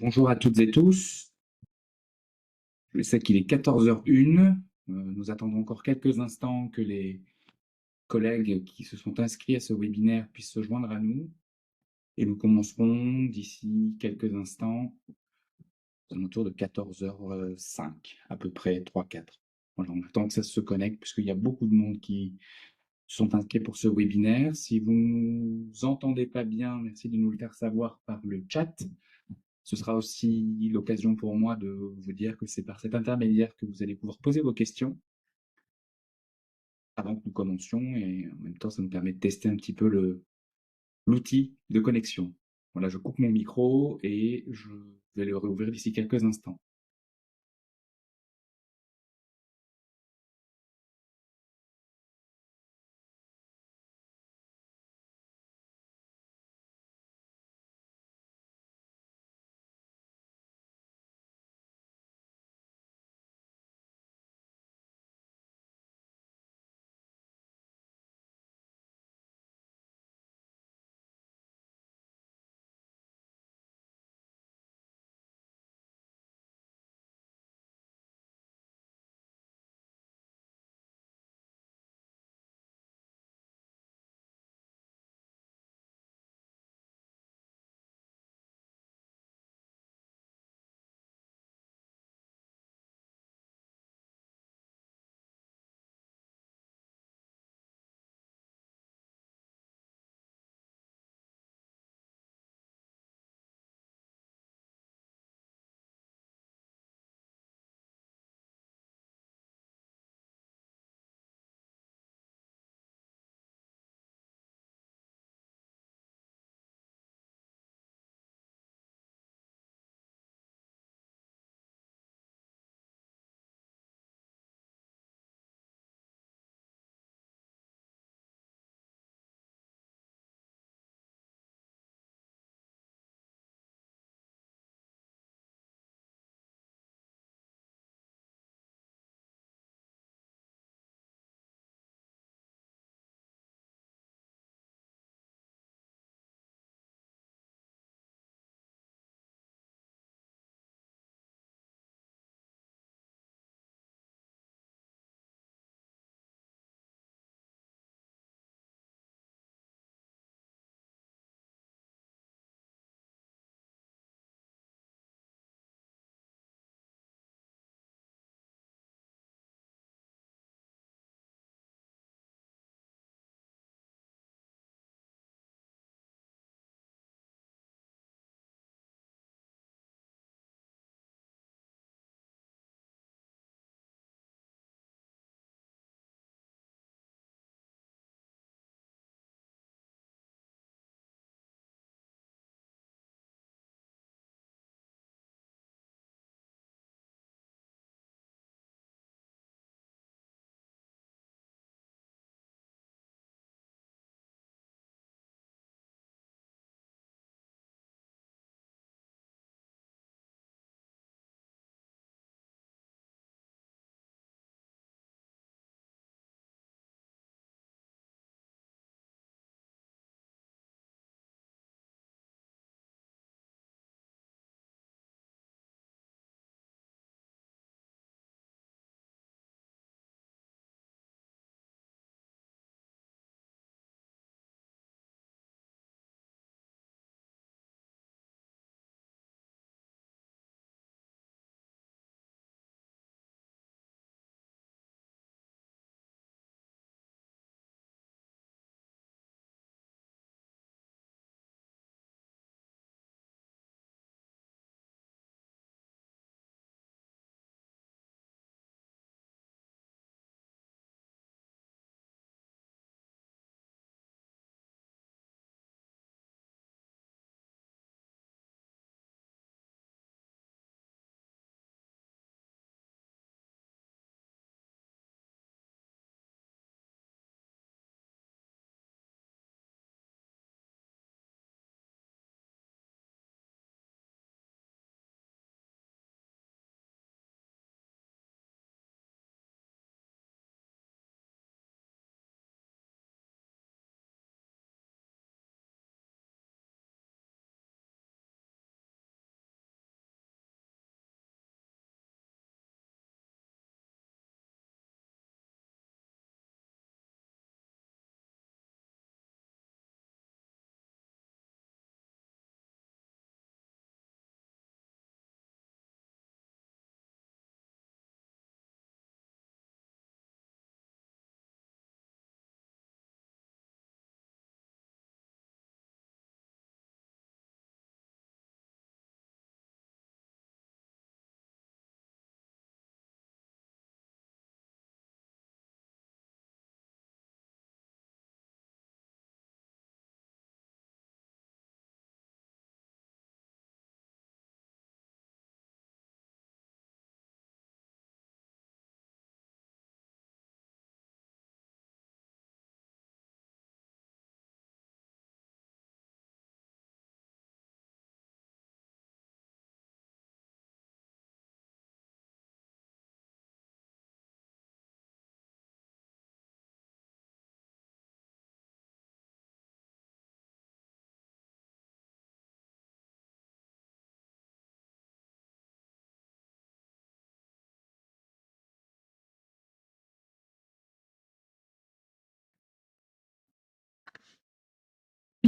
Bonjour à toutes et tous. Je sais qu'il est 14h01. Nous attendons encore quelques instants que les collègues qui se sont inscrits à ce webinaire puissent se joindre à nous. Et nous commencerons d'ici quelques instants, aux alentours de 14h05, à peu près 3-4. Voilà, on attend que ça se connecte, puisqu'il y a beaucoup de monde qui sont inscrits pour ce webinaire. Si vous ne nous entendez pas bien, merci de nous le faire savoir par le chat. Ce sera aussi l'occasion pour moi de vous dire que c'est par cet intermédiaire que vous allez pouvoir poser vos questions avant que nous commencions, et en même temps, ça nous permet de tester un petit peu l'outil de connexion. Voilà, je coupe mon micro et je vais le réouvrir d'ici quelques instants.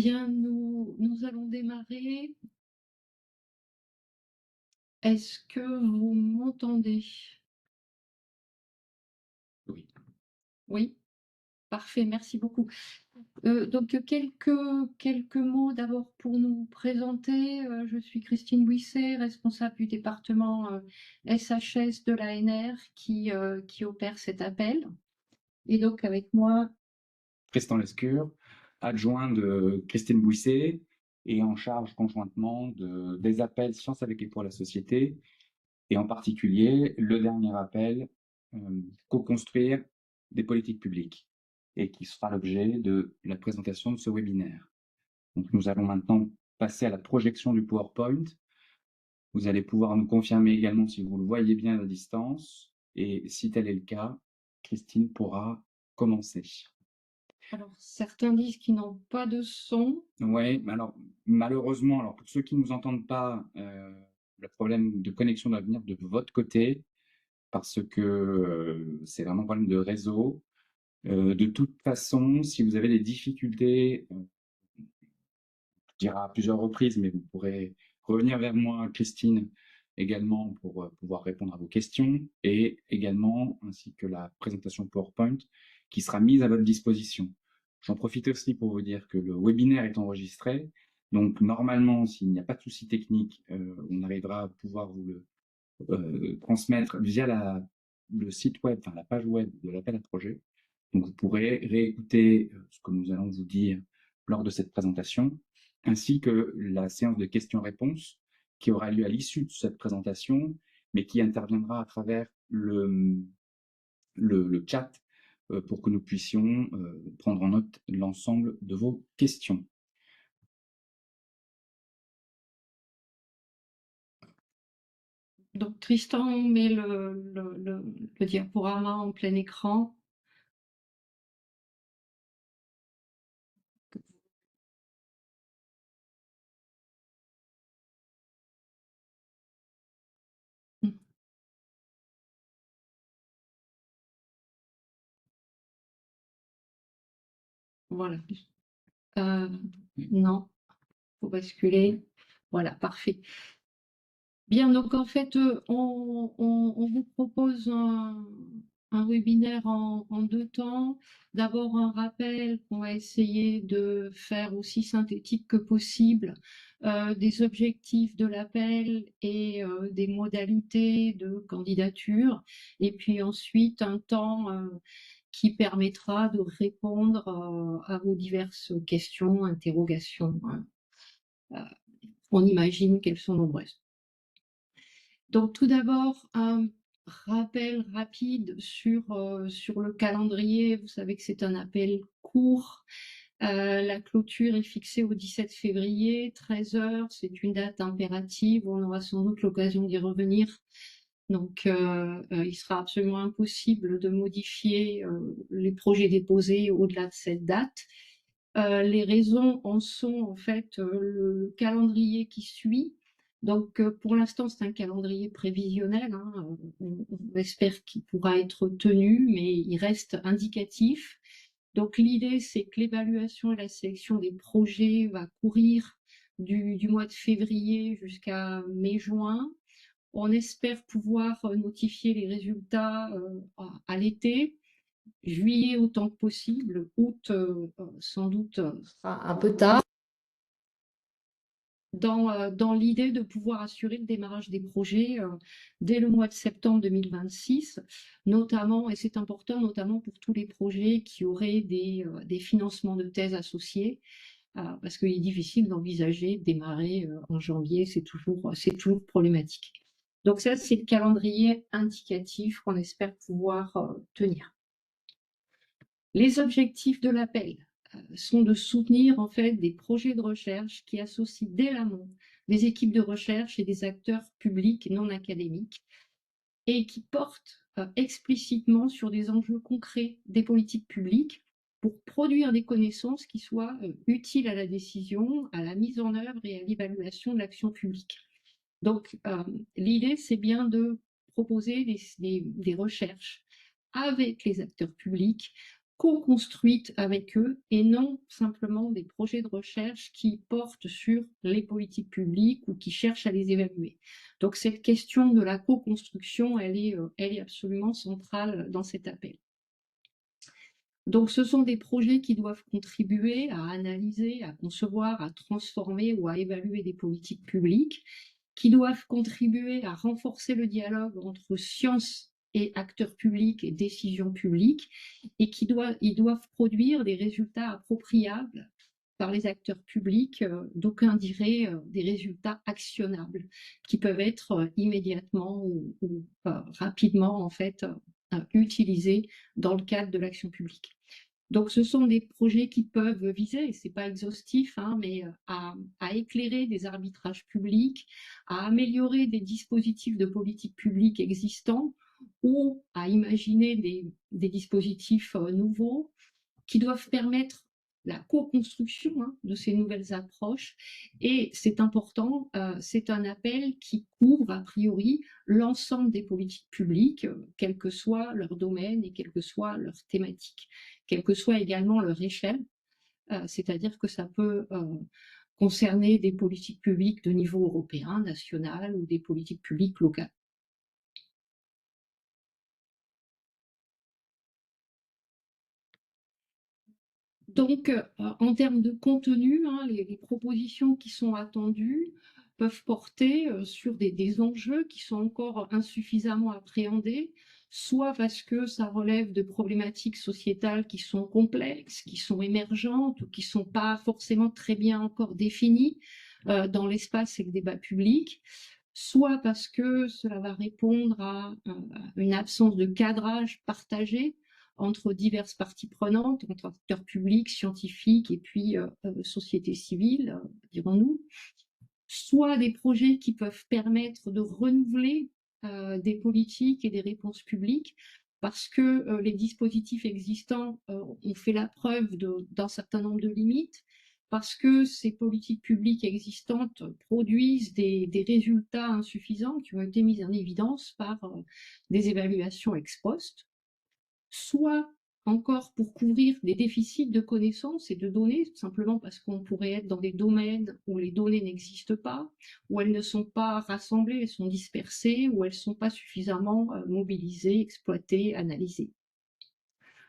Bien, nous allons démarrer. Est-ce que vous m'entendez? Oui. Oui? Parfait, merci beaucoup. Donc quelques mots d'abord pour nous présenter. Je suis Christine Bouisset, responsable du département, SHS de l'ANR qui opère cet appel. Et donc avec moi, Tristan Lescure, adjoint de Christine Bouisset et en charge conjointement des appels Sciences avec et pour la société, et en particulier le dernier appel co-construire des politiques publiques, et qui sera l'objet de la présentation de ce webinaire. Donc nous allons maintenant passer à la projection du PowerPoint. Vous allez pouvoir nous confirmer également si vous le voyez bien à distance, et si tel est le cas, Christine pourra commencer. alors certains disent qu'ils n'ont pas de son. Oui, mais alors malheureusement, alors pour ceux qui ne nous entendent pas, le problème de connexion doit venir de votre côté, parce que c'est vraiment un problème de réseau. De toute façon, si vous avez des difficultés, dira à plusieurs reprises, mais vous pourrez revenir vers moi, Christine, également pour pouvoir répondre à vos questions, et également ainsi que la présentation PowerPoint qui sera mise à votre disposition. J'en profite aussi pour vous dire que le webinaire est enregistré, donc normalement, s'il n'y a pas de souci technique, on arrivera à pouvoir vous le transmettre via le site web, enfin la page web de l'appel à projet. Donc vous pourrez réécouter ce que nous allons vous dire lors de cette présentation, ainsi que la séance de questions-réponses qui aura lieu à l'issue de cette présentation, mais qui interviendra à travers le chat pour que nous puissions prendre en note l'ensemble de vos questions. Donc Tristan met le diaporama en plein écran. Voilà. Non, faut basculer. Voilà, parfait. Bien, donc en fait, on vous propose un webinaire en deux temps. D'abord, un rappel qu'on va essayer de faire aussi synthétique que possible des objectifs de l'appel et des modalités de candidature. Et puis ensuite, un temps qui permettra de répondre à vos diverses questions, interrogations. On imagine qu'elles sont nombreuses. Donc tout d'abord, un rappel rapide sur le calendrier. Vous savez que c'est un appel court. La clôture est fixée au 17 février, 13 h. C'est une date impérative. On aura sans doute l'occasion d'y revenir. Donc il sera absolument impossible de modifier les projets déposés au-delà de cette date. Les raisons en sont en fait le calendrier qui suit. Donc pour l'instant c'est un calendrier prévisionnel, hein. On espère qu'il pourra être tenu, mais il reste indicatif. Donc l'idée c'est que l'évaluation et la sélection des projets va courir du mois de février jusqu'à mai-juin. On espère pouvoir notifier les résultats à l'été. Juillet autant que possible, août sans doute sera un peu tard, dans l'idée de pouvoir assurer le démarrage des projets dès le mois de septembre 2026, notamment, et c'est important, notamment pour tous les projets qui auraient des financements de thèse associés, parce qu'il est difficile d'envisager de démarrer en janvier, c'est toujours problématique. Donc ça, c'est le calendrier indicatif qu'on espère pouvoir tenir. Les objectifs de l'appel sont de soutenir en fait des projets de recherche qui associent dès l'amont des équipes de recherche et des acteurs publics non académiques et qui portent explicitement sur des enjeux concrets des politiques publiques pour produire des connaissances qui soient utiles à la décision, à la mise en œuvre et à l'évaluation de l'action publique. Donc l'idée c'est bien de proposer des recherches avec les acteurs publics co-construites avec eux et non simplement des projets de recherche qui portent sur les politiques publiques ou qui cherchent à les évaluer. Donc cette question de la co-construction, elle est absolument centrale dans cet appel. Donc ce sont des projets qui doivent contribuer à analyser, à concevoir, à transformer ou à évaluer des politiques publiques, qui doivent contribuer à renforcer le dialogue entre science et acteurs publics et décisions publiques, et ils doivent produire des résultats appropriables par les acteurs publics, d'aucuns diraient des résultats actionnables, qui peuvent être immédiatement ou rapidement en fait utilisés dans le cadre de l'action publique. Donc, ce sont des projets qui peuvent viser, c'est pas exhaustif, hein, mais à éclairer des arbitrages publics, à améliorer des dispositifs de politique publique existants ou à imaginer des dispositifs nouveaux qui doivent permettre la co-construction de ces nouvelles approches. Et c'est important, c'est un appel qui couvre a priori l'ensemble des politiques publiques, quel que soit leur domaine et quelle que soit leur thématique, quelle que soit également leur échelle, c'est-à-dire que ça peut concerner des politiques publiques de niveau européen, national ou des politiques publiques locales. Donc, en termes de contenu, les propositions qui sont attendues peuvent porter sur des enjeux qui sont encore insuffisamment appréhendés, soit parce que ça relève de problématiques sociétales qui sont complexes, qui sont émergentes ou qui ne sont pas forcément très bien encore définies dans l'espace et le débat public, soit parce que cela va répondre à une absence de cadrage partagé entre diverses parties prenantes, entre acteurs publics, scientifiques et puis société civile, dirons-nous, soit des projets qui peuvent permettre de renouveler des politiques et des réponses publiques, parce que les dispositifs existants ont fait la preuve d'un certain nombre de limites, parce que ces politiques publiques existantes produisent des résultats insuffisants qui ont été mis en évidence par des évaluations ex post, soit encore pour couvrir des déficits de connaissances et de données, simplement parce qu'on pourrait être dans des domaines où les données n'existent pas, où elles ne sont pas rassemblées, elles sont dispersées, où elles ne sont pas suffisamment mobilisées, exploitées, analysées.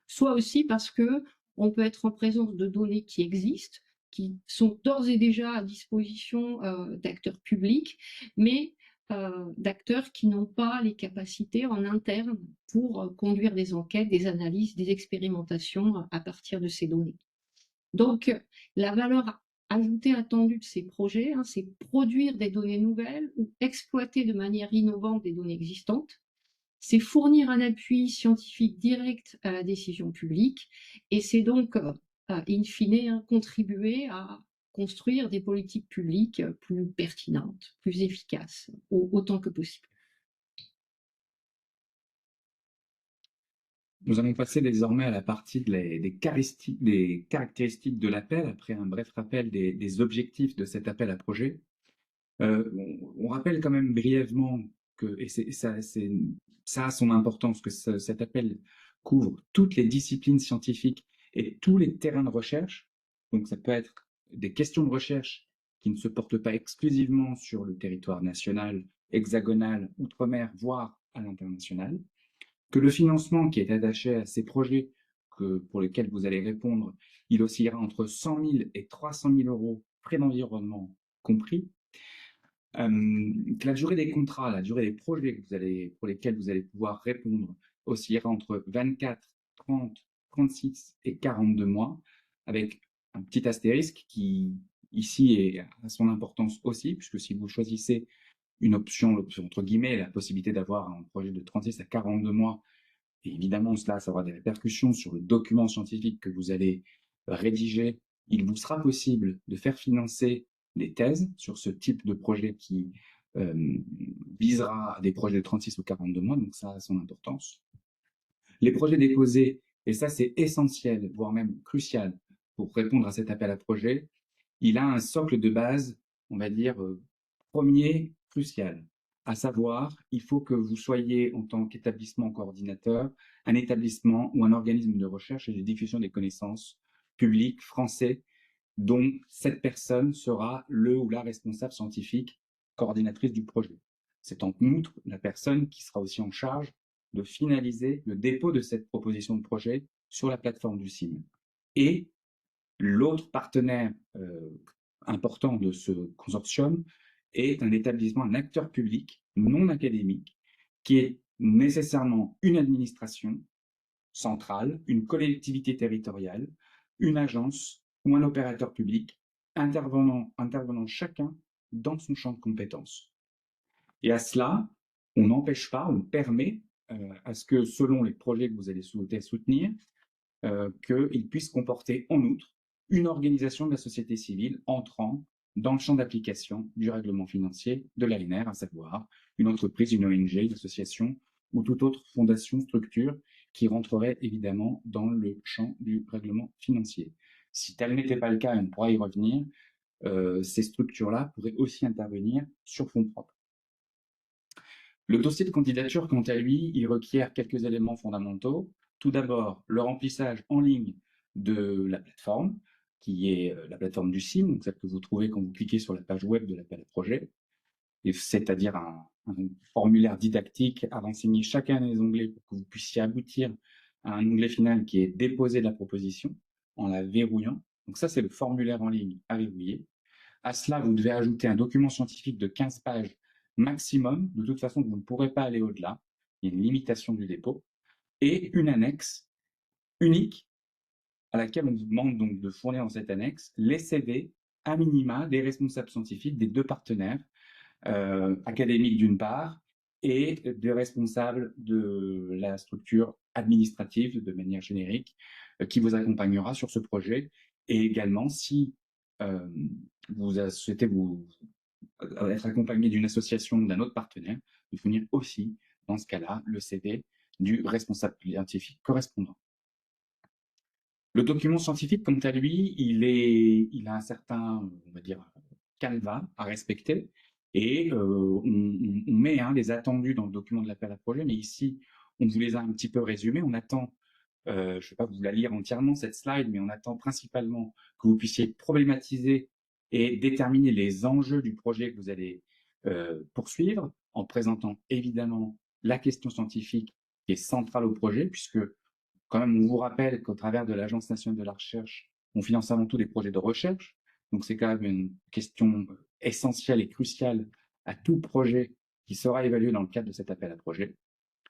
Soit aussi parce que on peut être en présence de données qui existent, qui sont d'ores et déjà à disposition d'acteurs publics, mais d'acteurs qui n'ont pas les capacités en interne pour conduire des enquêtes, des analyses, des expérimentations à partir de ces données. Donc, la valeur ajoutée attendue de ces projets, c'est produire des données nouvelles ou exploiter de manière innovante des données existantes. C'est fournir un appui scientifique direct à la décision publique et c'est donc, in fine, contribuer à construire des politiques publiques plus pertinentes, plus efficaces, autant que possible. Nous allons passer désormais à la partie des caractéristiques de l'appel, après un bref rappel des objectifs de cet appel à projet. On rappelle quand même brièvement que, et ça a son importance, que cet appel couvre toutes les disciplines scientifiques et tous les terrains de recherche. Donc ça peut être des questions de recherche qui ne se portent pas exclusivement sur le territoire national, hexagonal, outre-mer, voire à l'international. Que le financement qui est attaché à ces projets pour lesquels vous allez répondre, il oscillera entre 100 000 et 300 000 euros, frais d'environnement compris. Que la durée des contrats, la durée des projets pour lesquels vous allez pouvoir répondre oscillera entre 24, 30, 36 et 42 mois, avec un petit astérisque qui, ici, a son importance aussi, puisque si vous choisissez l'option entre guillemets, la possibilité d'avoir un projet de 36 à 42 mois, et évidemment, ça aura des répercussions sur le document scientifique que vous allez rédiger. Il vous sera possible de faire financer des thèses sur ce type de projet qui visera des projets de 36 ou 42 mois, donc ça a son importance. Les projets déposés, et ça c'est essentiel, voire même crucial pour répondre à cet appel à projet, il a un socle de base, on va dire, premier, crucial. à savoir, il faut que vous soyez, en tant qu'établissement coordinateur, un établissement ou un organisme de recherche et de diffusion des connaissances publiques français dont cette personne sera le ou la responsable scientifique coordinatrice du projet. C'est en outre la personne qui sera aussi en charge de finaliser le dépôt de cette proposition de projet sur la plateforme du CIM. Et l'autre partenaire important de ce consortium est un établissement, un acteur public non académique, qui est nécessairement une administration centrale, une collectivité territoriale, une agence ou un opérateur public, intervenant chacun dans son champ de compétences. Et à cela, on n'empêche pas, on permet à ce que, selon les projets que vous allez souhaiter soutenir, qu'ils puissent comporter en outre une organisation de la société civile entrant dans le champ d'application du règlement financier de l'ANR, à savoir une entreprise, une ONG, une association ou toute autre fondation, structure qui rentrerait évidemment dans le champ du règlement financier. Si tel n'était pas le cas, et on pourra y revenir, ces structures-là pourraient aussi intervenir sur fonds propres. Le dossier de candidature, quant à lui, il requiert quelques éléments fondamentaux. Tout d'abord, le remplissage en ligne de la plateforme, qui est la plateforme du CIM, donc celle que vous trouvez quand vous cliquez sur la page web de l'appel à projet, c'est-à-dire un formulaire didactique à renseigner chacun des onglets pour que vous puissiez aboutir à un onglet final qui est déposer la proposition en la verrouillant. Donc ça, c'est le formulaire en ligne à verrouiller. À cela, vous devez ajouter un document scientifique de 15 pages maximum. De toute façon, vous ne pourrez pas aller au-delà. Il y a une limitation du dépôt. Et une annexe unique à laquelle on vous demande donc de fournir dans cette annexe les CV à minima des responsables scientifiques des deux partenaires, académiques d'une part, et des responsables de la structure administrative de manière générique qui vous accompagnera sur ce projet. Et également, si vous souhaitez vous être accompagné d'une association ou d'un autre partenaire, de fournir aussi, dans ce cas-là, le CV du responsable scientifique correspondant. Le document scientifique, quant à lui, il a un certain, on va dire, canevas à respecter et on met les attendus dans le document de l'appel à projet, mais ici, on vous les a un petit peu résumés. On attend, je ne vais pas vous la lire entièrement, cette slide, mais on attend principalement que vous puissiez problématiser et déterminer les enjeux du projet que vous allez poursuivre, en présentant évidemment la question scientifique qui est centrale au projet, puisque quand même, on vous rappelle qu'au travers de l'Agence nationale de la recherche, on finance avant tout des projets de recherche. Donc, c'est quand même une question essentielle et cruciale à tout projet qui sera évalué dans le cadre de cet appel à projet.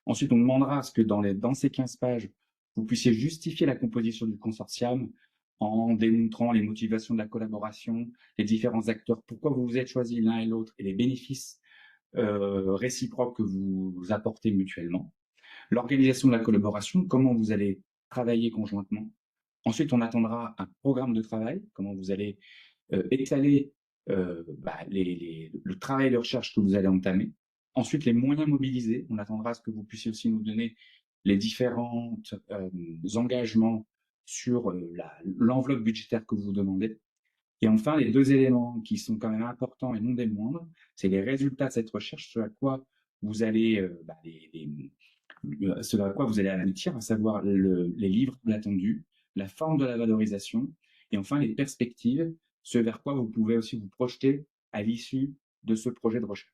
Ensuite, on demandera à ce que dans ces 15 pages, vous puissiez justifier la composition du consortium en démontrant les motivations de la collaboration, les différents acteurs, pourquoi vous vous êtes choisis l'un et l'autre et les bénéfices réciproques que vous apportez mutuellement. L'organisation de la collaboration, comment vous allez travailler conjointement. Ensuite, on attendra un programme de travail, comment vous allez étaler le travail de recherche que vous allez entamer. Ensuite, les moyens mobilisés. On attendra à ce que vous puissiez aussi nous donner les différents engagements sur l'enveloppe budgétaire que vous demandez. Et enfin, les deux éléments qui sont quand même importants et non des moindres, c'est les résultats de cette recherche, ce à quoi vous allez ce à quoi vous allez aboutir, à savoir les livres attendus, la forme de la valorisation, et enfin les perspectives, ce vers quoi vous pouvez aussi vous projeter à l'issue de ce projet de recherche.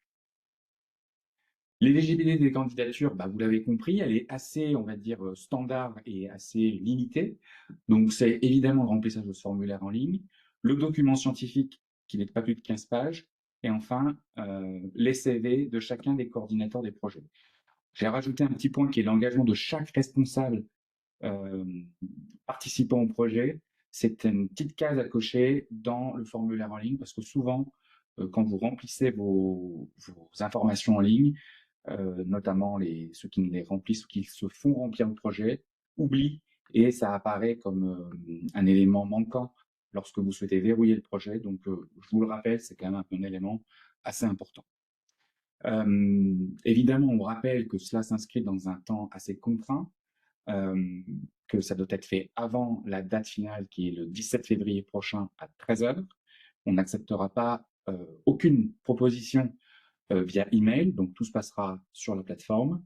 L'éligibilité des candidatures, vous l'avez compris, elle est assez, on va dire, standard et assez limitée. Donc, c'est évidemment le remplissage de ce formulaire en ligne, le document scientifique qui n'est pas plus de 15 pages, et enfin, les CV de chacun des coordinateurs des projets. J'ai rajouté un petit point qui est l'engagement de chaque responsable participant au projet. C'est une petite case à cocher dans le formulaire en ligne parce que souvent, quand vous remplissez vos informations en ligne, notamment ceux qui ne les remplissent ou qui se font remplir le projet, oublient et ça apparaît comme un élément manquant lorsque vous souhaitez verrouiller le projet. Donc, je vous le rappelle, c'est quand même un élément assez important. Évidemment, on rappelle que cela s'inscrit dans un temps assez contraint, que ça doit être fait avant la date finale qui est le 17 février prochain à 13 h. On n'acceptera pas aucune proposition via email, donc tout se passera sur la plateforme.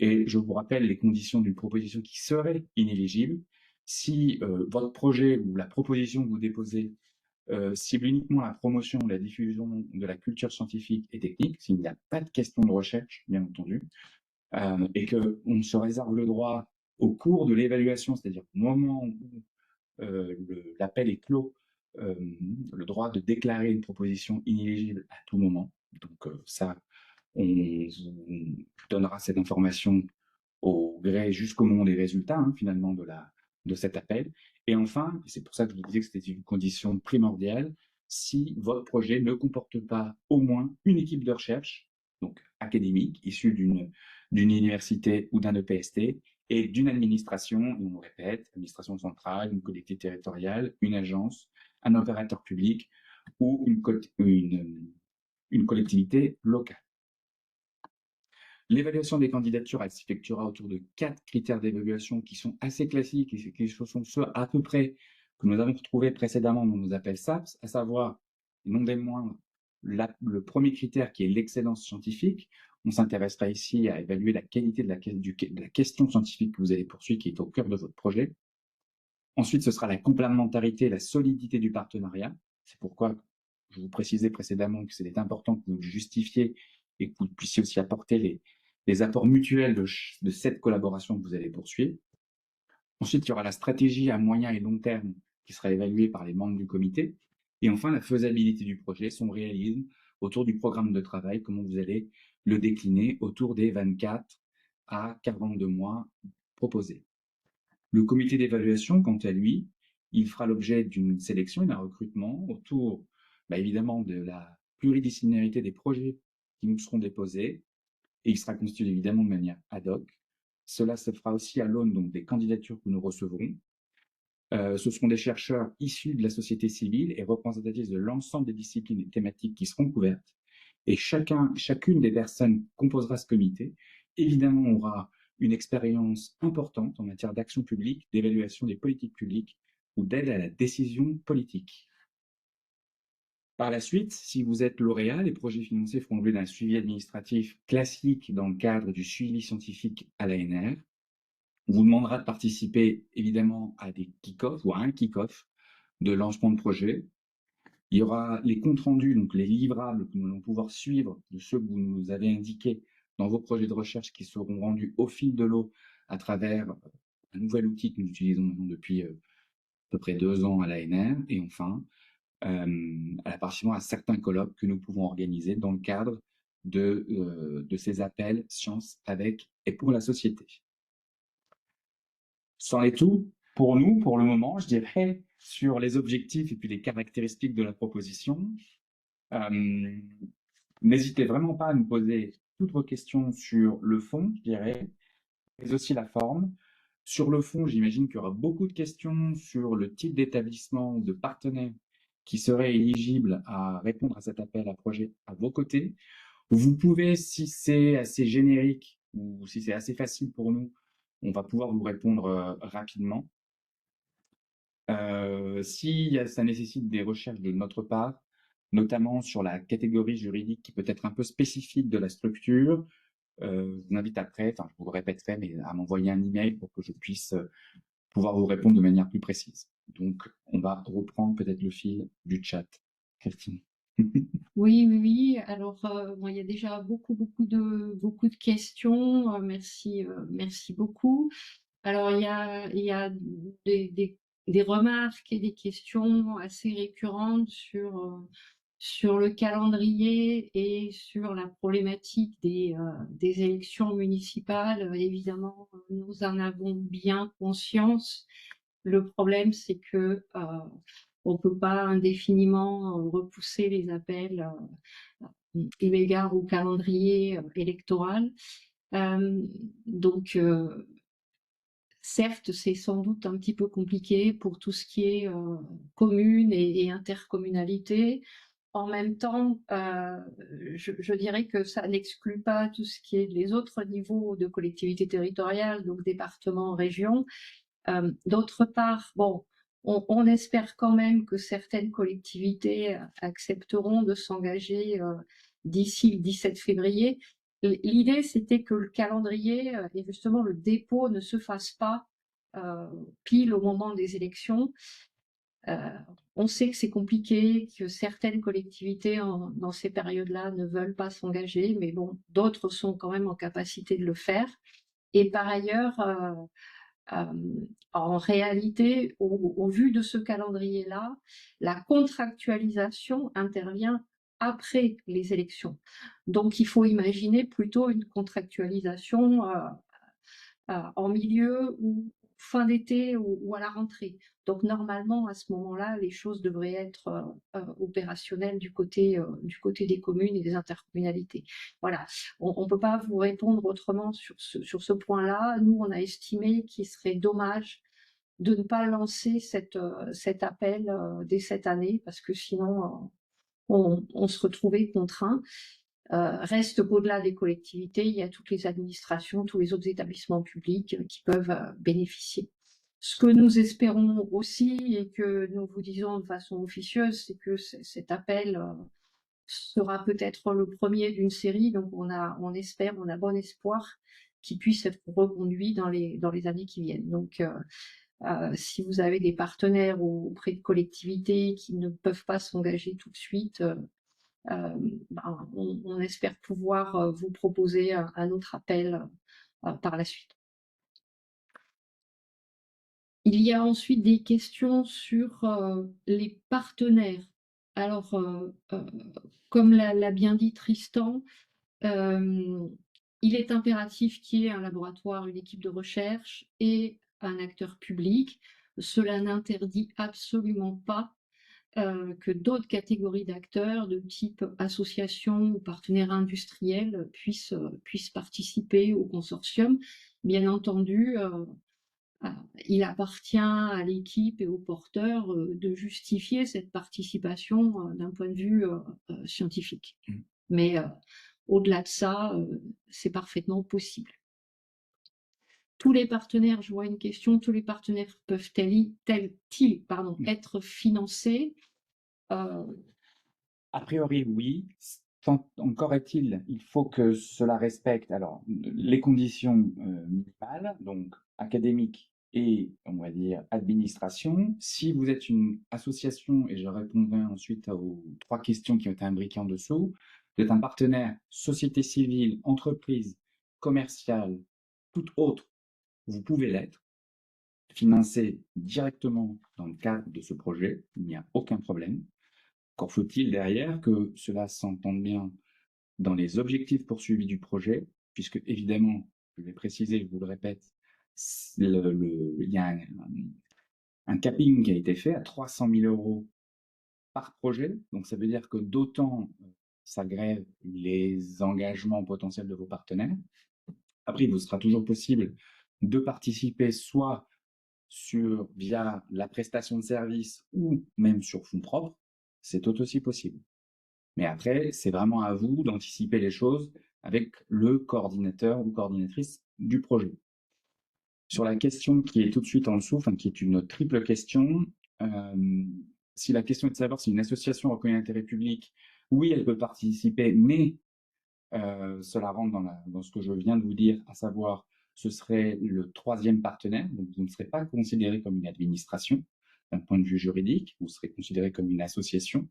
Et je vous rappelle les conditions d'une proposition qui serait inéligible. Si votre projet ou la proposition que vous déposez cible uniquement la promotion ou la diffusion de la culture scientifique et technique, s'il n'y a pas de question de recherche, bien entendu, et qu'on se réserve le droit au cours de l'évaluation, c'est-à-dire au moment où l'appel est clos, le droit de déclarer une proposition inéligible à tout moment. Donc ça, on vous donnera cette information au gré jusqu'au moment des résultats, hein, finalement, de cet appel. Et enfin, c'est pour ça que je vous disais que c'était une condition primordiale, si votre projet ne comporte pas au moins une équipe de recherche, donc académique, issue d'une université ou d'un EPST, et d'une administration, et on le répète, administration centrale, une collectivité territoriale, une agence, un opérateur public ou une collectivité locale. L'évaluation des candidatures, elle s'effectuera autour de 4 critères d'évaluation qui sont assez classiques et qui sont ceux à peu près que nous avons retrouvés précédemment dans nos appels SAPS, à savoir, non des moindres, le premier critère qui est l'excellence scientifique. On s'intéressera ici à évaluer la qualité de la question scientifique que vous allez poursuivre, qui est au cœur de votre projet. Ensuite, ce sera la complémentarité, la solidité du partenariat. C'est pourquoi je vous précisais précédemment que c'était important que vous le justifiez et que vous puissiez aussi apporter les apports mutuels de cette collaboration que vous allez poursuivre. Ensuite, il y aura la stratégie à moyen et long terme qui sera évaluée par les membres du comité. Et enfin, la faisabilité du projet, son réalisme autour du programme de travail, comment vous allez le décliner autour des 24 à 42 mois proposés. Le comité d'évaluation, quant à lui, il fera l'objet d'une sélection et d'un recrutement autour, évidemment, de la pluridisciplinarité des projets qui nous seront déposés, et il sera constitué évidemment de manière ad hoc. Cela se fera aussi à l'aune donc des candidatures que nous recevrons. Ce seront des chercheurs issus de la société civile et représentatifs de l'ensemble des disciplines et thématiques qui seront couvertes. Et chacune des personnes qui composera ce comité, évidemment, aura une expérience importante en matière d'action publique, d'évaluation des politiques publiques ou d'aide à la décision politique. Par la suite, si vous êtes lauréat, les projets financés feront l'objet d'un suivi administratif classique dans le cadre du suivi scientifique à l'ANR. On vous demandera de participer évidemment à des kick-offs ou à un kick-off de lancement de projet. Il y aura les comptes rendus, donc les livrables que nous allons pouvoir suivre de ceux que vous nous avez indiqués dans vos projets de recherche qui seront rendus au fil de l'eau à travers un nouvel outil que nous utilisons maintenant depuis à peu près 2 ans à l'ANR. Et enfin, à la participation à certains colloques que nous pouvons organiser dans le cadre de ces appels sciences avec et pour la société. C'en est tout pour nous, pour le moment, je dirais, sur les objectifs et puis les caractéristiques de la proposition. N'hésitez vraiment pas à nous poser toutes vos questions sur le fond, je dirais, mais aussi la forme. Sur le fond, j'imagine qu'il y aura beaucoup de questions sur le type d'établissement ou de partenaire qui serait éligible à répondre à cet appel à projet à vos côtés. Vous pouvez, si c'est assez générique ou si c'est assez facile pour nous, on va pouvoir vous répondre rapidement. Si ça nécessite des recherches de notre part, notamment sur la catégorie juridique qui peut être un peu spécifique de la structure, je vous invite après, enfin je vous le répéterai, mais à m'envoyer un email pour que je puisse pouvoir vous répondre de manière plus précise. Donc, on va reprendre peut-être le fil du chat. Christine. Oui, oui, oui. Alors, bon, il y a déjà beaucoup de questions. Merci beaucoup. Alors, il y a des remarques et des questions assez récurrentes sur le calendrier et sur la problématique des élections municipales. Évidemment, nous en avons bien conscience. Le problème, c'est que on peut pas indéfiniment repousser les appels eu égard au calendrier électoral. Donc, certes, c'est sans doute un petit peu compliqué pour tout ce qui est commune et intercommunalité. En même temps, je dirais que ça n'exclut pas tout ce qui est les autres niveaux de collectivité territoriale, donc département, région. D'autre part, bon, on espère quand même que certaines collectivités accepteront de s'engager d'ici le 17 février. L'idée, c'était que le calendrier et justement le dépôt ne se fasse pas pile au moment des élections. On sait que c'est compliqué, que certaines collectivités dans ces périodes-là ne veulent pas s'engager, mais bon, d'autres sont quand même en capacité de le faire. Et par ailleurs, en réalité, au vu de ce calendrier-là, la contractualisation intervient après les élections. Donc, il faut imaginer plutôt une contractualisation en milieu ou fin d'été ou à la rentrée. Donc normalement, à ce moment-là, les choses devraient être opérationnelles du côté des communes et des intercommunalités. Voilà, on ne peut pas vous répondre autrement sur ce point-là. Nous, on a estimé qu'il serait dommage de ne pas lancer cet appel dès cette année, parce que sinon, on se retrouvait contraint. Reste qu'au-delà des collectivités, il y a toutes les administrations, tous les autres établissements publics qui peuvent bénéficier. Ce que nous espérons aussi et que nous vous disons de façon officieuse, c'est que cet appel sera peut-être le premier d'une série, donc on espère, on a bon espoir qu'il puisse être reconduit dans les années qui viennent. Donc, si vous avez des partenaires auprès de collectivités qui ne peuvent pas s'engager tout de suite, on espère pouvoir vous proposer un autre appel par la suite. Il y a ensuite des questions sur les partenaires. Alors, comme l'a bien dit Tristan, il est impératif qu'il y ait un laboratoire, une équipe de recherche et un acteur public. Cela n'interdit absolument pas que d'autres catégories d'acteurs de type association ou partenaires industriels puissent participer au consortium. Bien entendu, il appartient à l'équipe et aux porteurs de justifier cette participation d'un point de vue scientifique. Mais au-delà de ça, c'est parfaitement possible. Tous les partenaires, je vois une question, tous les partenaires peuvent-ils être financés? A priori, oui. Encore est-il, il faut que cela respecte alors les conditions minimales, donc académiques et, on va dire, administration. Si vous êtes une association, et je répondrai ensuite aux 3 questions qui ont été imbriquées en dessous, vous êtes un partenaire, société civile, entreprise, commerciale, toute autre, vous pouvez l'être, financé directement dans le cadre de ce projet, il n'y a aucun problème. Encore faut-il derrière que cela s'entende bien dans les objectifs poursuivis du projet, puisque évidemment, je vais préciser, je vous le répète, il y a un capping qui a été fait à 300 000 € par projet, donc ça veut dire que d'autant ça grève les engagements potentiels de vos partenaires. Après, il vous sera toujours possible de participer soit via la prestation de service ou même sur fonds propres, c'est tout aussi possible. Mais après, c'est vraiment à vous d'anticiper les choses avec le coordinateur ou coordinatrice du projet. Sur la question qui est tout de suite en dessous, enfin qui est une triple question, si la question est de savoir si une association reconnue d'intérêt public, oui, elle peut participer, mais cela rentre dans ce que je viens de vous dire, à savoir, ce serait le 3e partenaire, donc vous ne serez pas considéré comme une administration d'un point de vue juridique, vous serez considéré comme une association.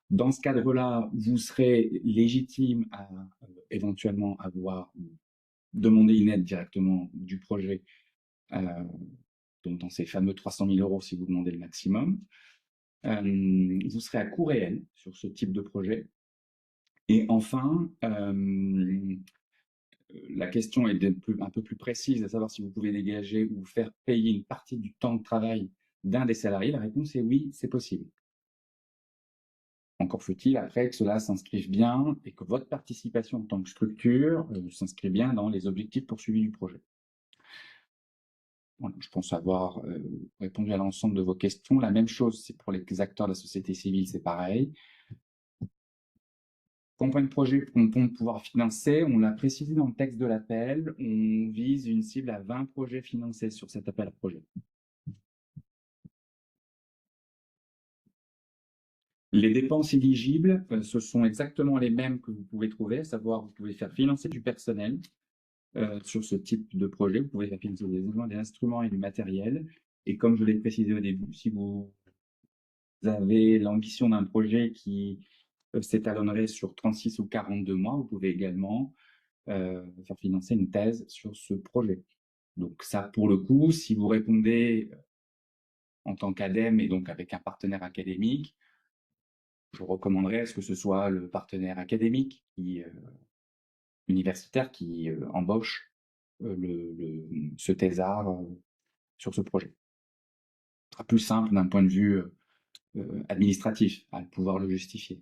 Dans ce cadre-là, vous serez légitime à éventuellement avoir demander une aide directement du projet, donc dans ces fameux 300 000 € si vous demandez le maximum. Vous serez à coût réel sur ce type de projet. Et enfin, la question est un peu plus précise, à savoir si vous pouvez dégager ou faire payer une partie du temps de travail d'un des salariés. La réponse est oui, c'est possible. Encore faut-il après que cela s'inscrive bien et que votre participation en tant que structure s'inscrive bien dans les objectifs poursuivis du projet. Voilà, je pense avoir répondu à l'ensemble de vos questions. La même chose, c'est pour les acteurs de la société civile, c'est pareil. Campagne projet pour pouvoir financer, on l'a précisé dans le texte de l'appel, on vise une cible à 20 projets financés sur cet appel à projet. Les dépenses éligibles, ce sont exactement les mêmes que vous pouvez trouver, à savoir vous pouvez faire financer du personnel sur ce type de projet. Vous pouvez faire financer des instruments et du matériel. Et comme je l'ai précisé au début, si vous avez l'ambition d'un projet qui s'étalonnerait sur 36 ou 42 mois, vous pouvez également faire financer une thèse sur ce projet. Donc ça, pour le coup, si vous répondez en tant qu'ADEME et donc avec un partenaire académique, je recommanderais à ce que ce soit le partenaire académique universitaire qui embauche ce thésard sur ce projet. Ce sera plus simple d'un point de vue administratif à pouvoir le justifier.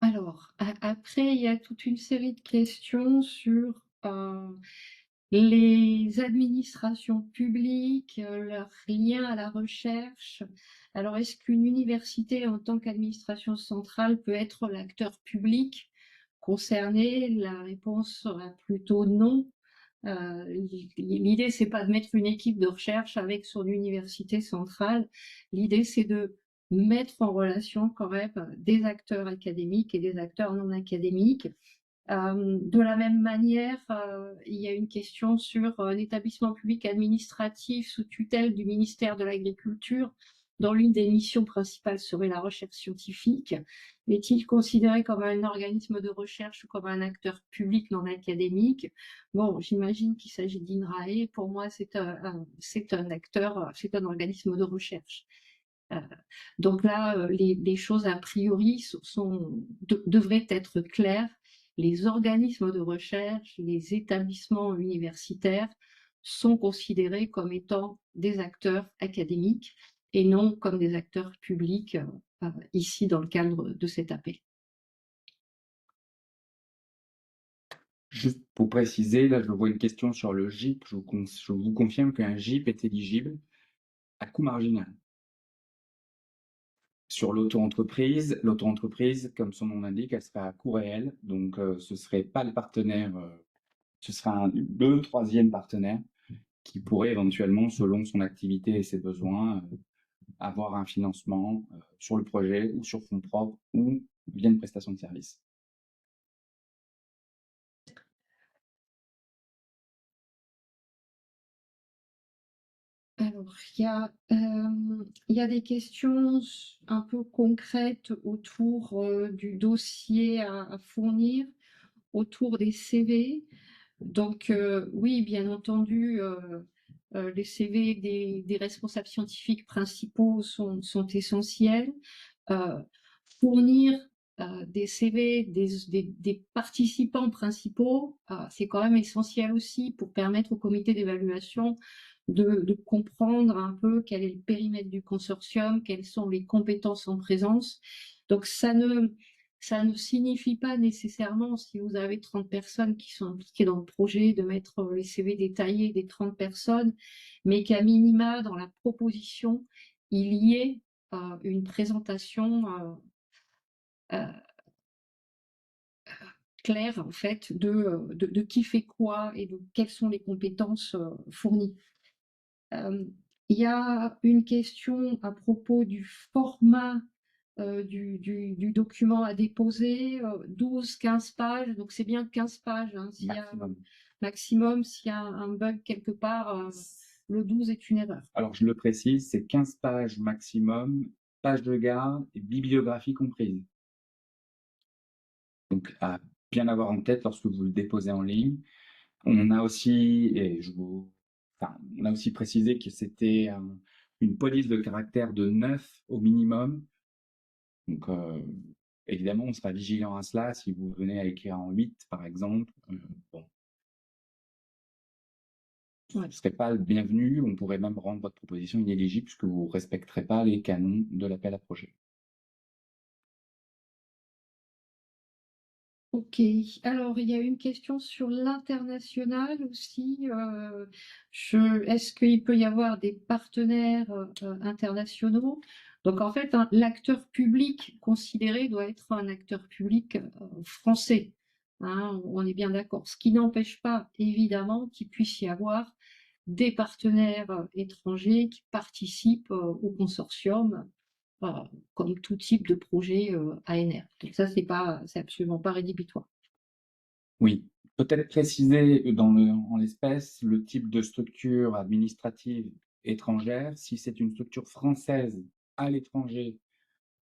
Alors, après, il y a toute une série de questions sur les administrations publiques, leur lien à la recherche. Alors, est-ce qu'une université, en tant qu'administration centrale, peut être l'acteur public concerné? La réponse sera plutôt non. L'idée, c'est pas de mettre une équipe de recherche avec son université centrale. L'idée, c'est de mettre en relation quand même des acteurs académiques et des acteurs non académiques. De la même manière, il y a une question sur l'établissement public administratif sous tutelle du ministère de l'Agriculture, dont l'une des missions principales serait la recherche scientifique. Est-il considéré comme un organisme de recherche ou comme un acteur public non académique? Bon, j'imagine qu'il s'agit d'INRAE. Pour moi, c'est un acteur, c'est un organisme de recherche. Donc là, les choses a priori devraient être claires. Les organismes de recherche, les établissements universitaires sont considérés comme étant des acteurs académiques et non comme des acteurs publics ici dans le cadre de cet appel. Juste pour préciser, là je vois une question sur le GIP. Je vous confirme qu'un GIP est éligible à coût marginal. Sur l'auto-entreprise, comme son nom l'indique, elle sera à coût réel, donc ce ne serait pas le partenaire, ce sera le troisième partenaire qui pourrait éventuellement, selon son activité et ses besoins, avoir un financement sur le projet ou sur fonds propres ou via une prestation de service. Alors, il y a des questions un peu concrètes autour du dossier à fournir, autour des CV. Donc, oui, bien entendu, les CV des responsables scientifiques principaux sont essentiels. Fournir des CV des participants principaux, c'est quand même essentiel aussi pour permettre au comité d'évaluation de comprendre un peu quel est le périmètre du consortium, quelles sont les compétences en présence. Donc ça ne signifie pas nécessairement, si vous avez 30 personnes qui sont impliquées dans le projet, de mettre les CV détaillés des 30 personnes, mais qu'à minima, dans la proposition, il y ait une présentation claire en fait de qui fait quoi et de quelles sont les compétences fournies. Il y a une question à propos du format du document à déposer, 12-15 pages, donc c'est bien 15 pages, hein, maximum, s'il y a un bug quelque part, le 12 est une erreur. Alors je le précise, c'est 15 pages maximum, pages de garde et bibliographie comprise. Donc à bien avoir en tête lorsque vous le déposez en ligne. On a aussi, on a aussi précisé que c'était une police de caractère de 9 au minimum. Donc évidemment, on sera vigilant à cela. Si vous venez à écrire en 8, par exemple, bon, vous ne serez pas le bienvenu. On pourrait même rendre votre proposition inéligible puisque vous ne respecterez pas les canons de l'appel à projet. Ok, alors il y a une question sur l'international aussi. Est-ce qu'il peut y avoir des partenaires internationaux? Donc en fait, l'acteur public considéré doit être un acteur public français. Hein, on est bien d'accord. Ce qui n'empêche pas évidemment qu'il puisse y avoir des partenaires étrangers qui participent au consortium. comme tout type de projet ANR. Donc ça, c'est absolument pas rédhibitoire. Oui, peut-être préciser en l'espèce le type de structure administrative étrangère. Si c'est une structure française à l'étranger,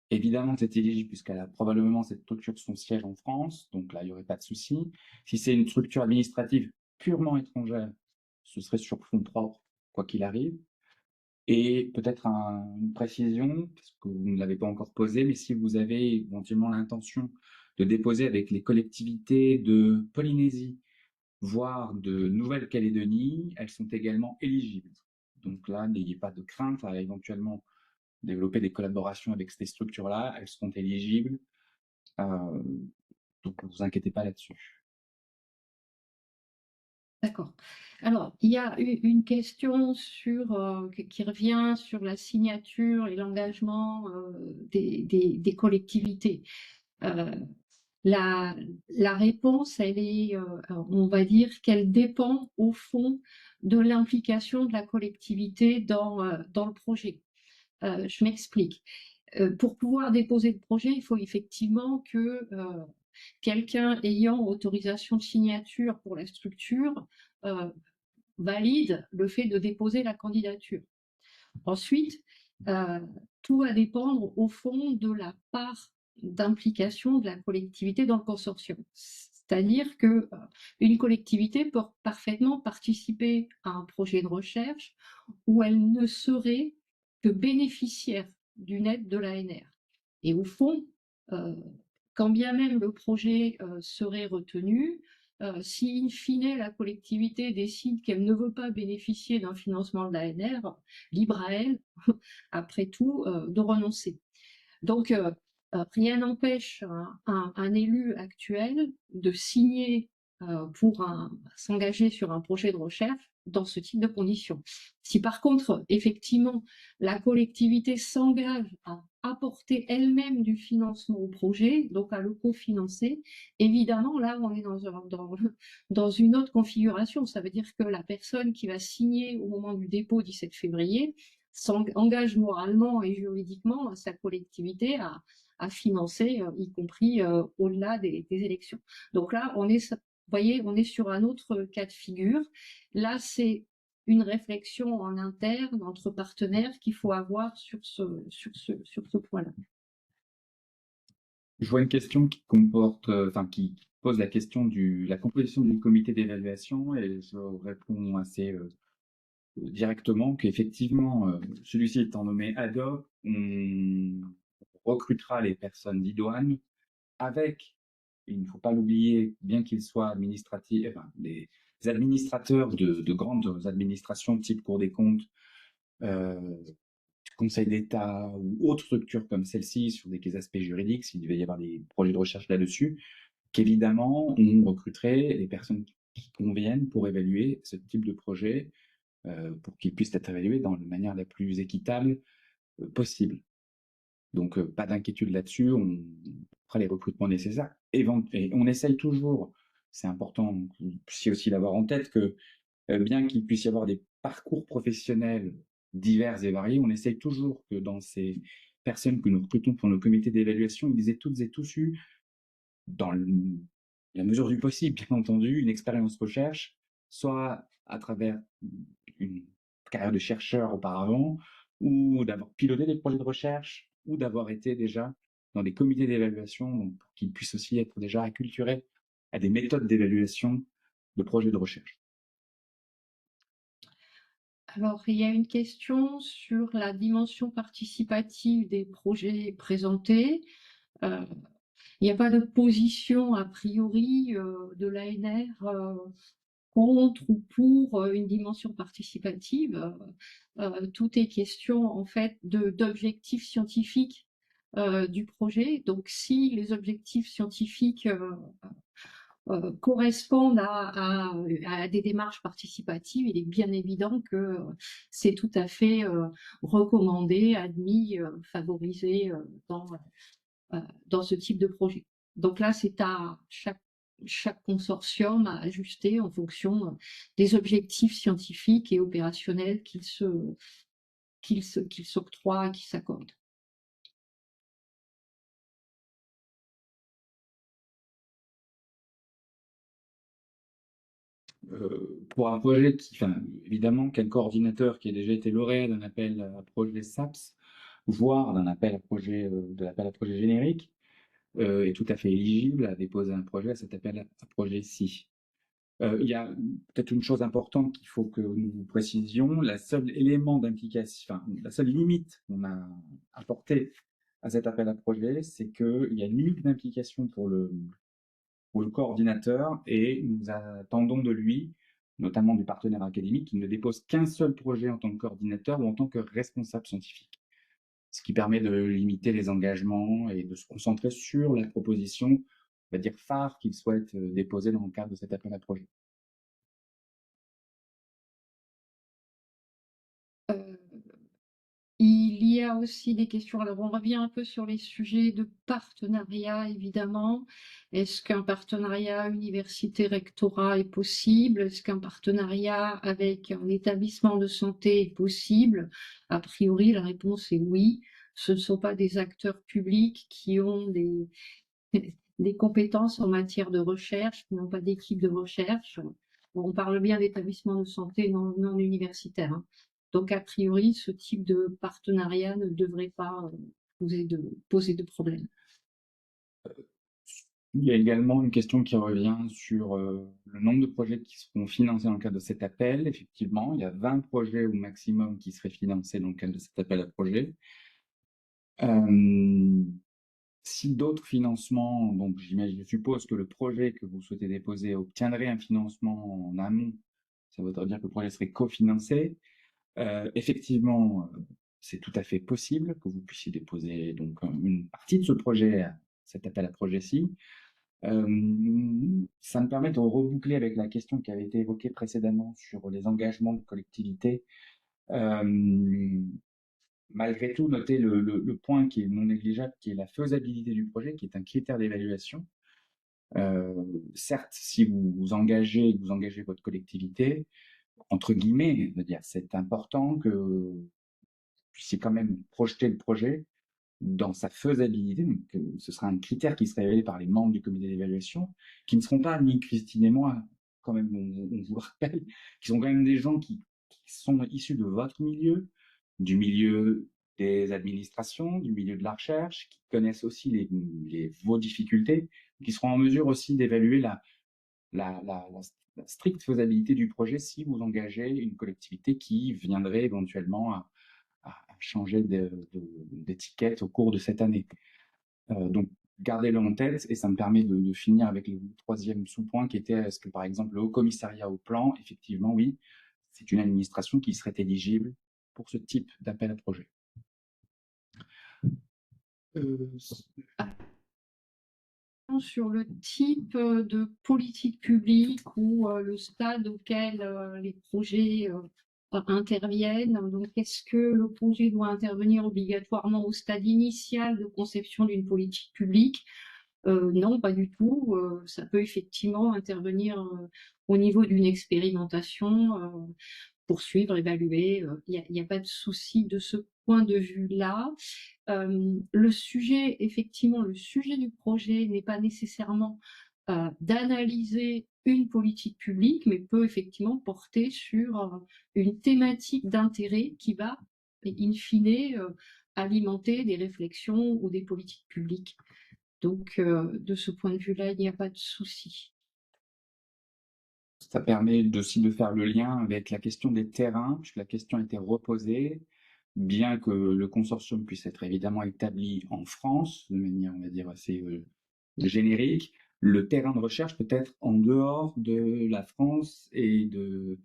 évidemment c'est éligible puisqu'elle a probablement cette structure son siège en France, donc là il n'y aurait pas de souci. Si c'est une structure administrative purement étrangère, ce serait sur fonds propres, quoi qu'il arrive. Et peut-être une précision, parce que vous ne l'avez pas encore posé, mais si vous avez éventuellement l'intention de déposer avec les collectivités de Polynésie, voire de Nouvelle-Calédonie, elles sont également éligibles. Donc là, n'ayez pas de crainte à éventuellement développer des collaborations avec ces structures-là, elles seront éligibles, euh, donc ne vous inquiétez pas là-dessus. D'accord. Alors, il y a une question qui revient sur la signature et l'engagement des collectivités. Euh, la, la réponse, elle est, on va dire qu'elle dépend au fond de l'implication de la collectivité dans le projet. Je m'explique. Pour pouvoir déposer le projet, il faut effectivement que quelqu'un ayant autorisation de signature pour la structure euh, valide le fait de déposer la candidature. Ensuite, euh, tout va dépendre au fond de la part d'implication de la collectivité dans le consortium. C'est-à-dire que une collectivité peut parfaitement participer à un projet de recherche où elle ne serait que bénéficiaire d'une aide de l'ANR. Et au fond, euh, quand bien même le projet serait retenu, si in fine la collectivité décide qu'elle ne veut pas bénéficier d'un financement de l'ANR, libre à elle, après tout, de renoncer. Donc, rien n'empêche un élu actuel de signer pour s'engager sur un projet de recherche dans ce type de conditions. Si par contre, effectivement, la collectivité s'engage à apporter elle-même du financement au projet, donc à le cofinancer, évidemment, là, on est dans une autre configuration. Ça veut dire que la personne qui va signer au moment du dépôt 17 février s'engage moralement et juridiquement sa collectivité à financer, y compris au-delà des élections. Donc là, vous voyez, on est sur un autre cas de figure. Là, c'est une réflexion en interne entre partenaires qu'il faut avoir sur ce point-là. Je vois une question qui comporte, enfin qui pose la question de la composition du comité d'évaluation et je réponds assez directement qu'effectivement, celui-ci étant nommé ad hoc, on recrutera les personnes d'idoine avec, il ne faut pas l'oublier, bien qu'ils soient administratifs, enfin, des administrateurs de grandes administrations type Cour des comptes, euh, Conseil d'État ou autres structures comme celle-ci sur des aspects juridiques, s'il devait y avoir des projets de recherche là-dessus, qu'évidemment, on recruterait les personnes qui conviennent pour évaluer ce type de projet, pour qu'ils puissent être évalués dans la manière la plus équitable possible. Donc, pas d'inquiétude là-dessus, on fera les recrutements nécessaires. Et on essaye toujours, c'est important aussi d'avoir en tête que bien qu'il puisse y avoir des parcours professionnels divers et variés, on essaye toujours que dans ces personnes que nous recrutons pour nos comités d'évaluation, ils aient toutes et tous eu, dans la mesure du possible, bien entendu, une expérience recherche, soit à travers une carrière de chercheur auparavant, ou d'avoir piloté des projets de recherche, ou d'avoir été déjà dans des comités d'évaluation, pour qu'ils puissent aussi être déjà acculturés à des méthodes d'évaluation de projets de recherche. Alors, il y a une question sur la dimension participative des projets présentés. Euh, il n'y a pas de position a priori de l'ANR contre ou pour une dimension participative. Tout est question en fait d'objectifs scientifiques du projet. Donc, si les objectifs scientifiques correspondent à des démarches participatives, il est bien évident que c'est tout à fait recommandé, admis, favorisé dans ce type de projet. Donc là, c'est à chaque consortium à ajuster en fonction des objectifs scientifiques et opérationnels qu'il s'octroie, qu'il s'accorde. Pour un projet évidemment, quel coordinateur qui a déjà été lauréat d'un appel à projet SAPS, voire de l'appel à projet générique, est tout à fait éligible à déposer un projet à cet appel à projet-ci. Il y a peut-être une chose importante qu'il faut que nous vous précisions, la seule élément d'implication, la seule limite qu'on a apportée à cet appel à projet, c'est qu'il y a une limite d'implication pour le coordinateur et nous attendons de lui, notamment du partenaire académique, qu'il ne dépose qu'un seul projet en tant que coordinateur ou en tant que responsable scientifique. Ce qui permet de limiter les engagements et de se concentrer sur la proposition, on va dire, phare qu'il souhaite déposer dans le cadre de cet appel à projet. Euh, Il y a aussi des questions. Alors, on revient un peu sur les sujets de partenariat, évidemment. Est-ce qu'un partenariat université-rectorat est possible? Est-ce qu'un partenariat avec un établissement de santé est possible? A priori, la réponse est oui. Ce ne sont pas des acteurs publics qui ont des compétences en matière de recherche, qui n'ont pas d'équipe de recherche. On parle bien d'établissements de santé non universitaires, hein. Donc, a priori, ce type de partenariat ne devrait pas poser de problème. Il y a également une question qui revient sur le nombre de projets qui seront financés dans le cadre de cet appel. Effectivement, il y a 20 projets au maximum qui seraient financés dans le cadre de cet appel à projet. Si d'autres financements, donc je suppose que le projet que vous souhaitez déposer obtiendrait un financement en amont, ça voudrait dire que le projet serait cofinancé. Effectivement, c'est tout à fait possible que vous puissiez déposer donc une partie de ce projet, cet appel à projet-ci. Ça me permet de reboucler avec la question qui avait été évoquée précédemment sur les engagements de collectivité. Malgré tout, notez le point qui est non négligeable, qui est la faisabilité du projet, qui est un critère d'évaluation. Certes, si vous vous engagez votre collectivité, entre guillemets, je veux dire, c'est important que vous puissiez quand même projeter le projet dans sa faisabilité. Donc, ce sera un critère qui sera évalué par les membres du comité d'évaluation, qui ne seront pas ni Christine et moi, quand même, on vous le rappelle, qui sont quand même des gens qui sont issus de votre milieu, du milieu des administrations, du milieu de la recherche, qui connaissent aussi vos difficultés, qui seront en mesure aussi d'évaluer la stricte faisabilité du projet si vous engagez une collectivité qui viendrait éventuellement à changer d'étiquette au cours de cette année. Donc, gardez-le en tête et ça me permet de finir avec le troisième sous-point qui était est-ce que par exemple le Haut Commissariat au Plan, effectivement, oui, c'est une administration qui serait éligible pour ce type d'appel à projet. Sur le type de politique publique ou le stade auquel les projets interviennent. Donc, est-ce que le projet doit intervenir obligatoirement au stade initial de conception d'une politique publique? Non, pas du tout. Ça peut effectivement intervenir au niveau d'une expérimentation, poursuivre, évaluer. Il n'y a pas de souci de ce point de vue-là. Le sujet, effectivement, le sujet du projet n'est pas nécessairement d'analyser une politique publique, mais peut effectivement porter sur une thématique d'intérêt qui va, in fine, alimenter des réflexions ou des politiques publiques. Donc, de ce point de vue-là, il n'y a pas de souci. Ça permet aussi de faire le lien avec la question des terrains, puisque la question a été reposée, bien que le consortium puisse être évidemment établi en France, de manière, on va dire, assez générique, le terrain de recherche peut être en dehors de la France et de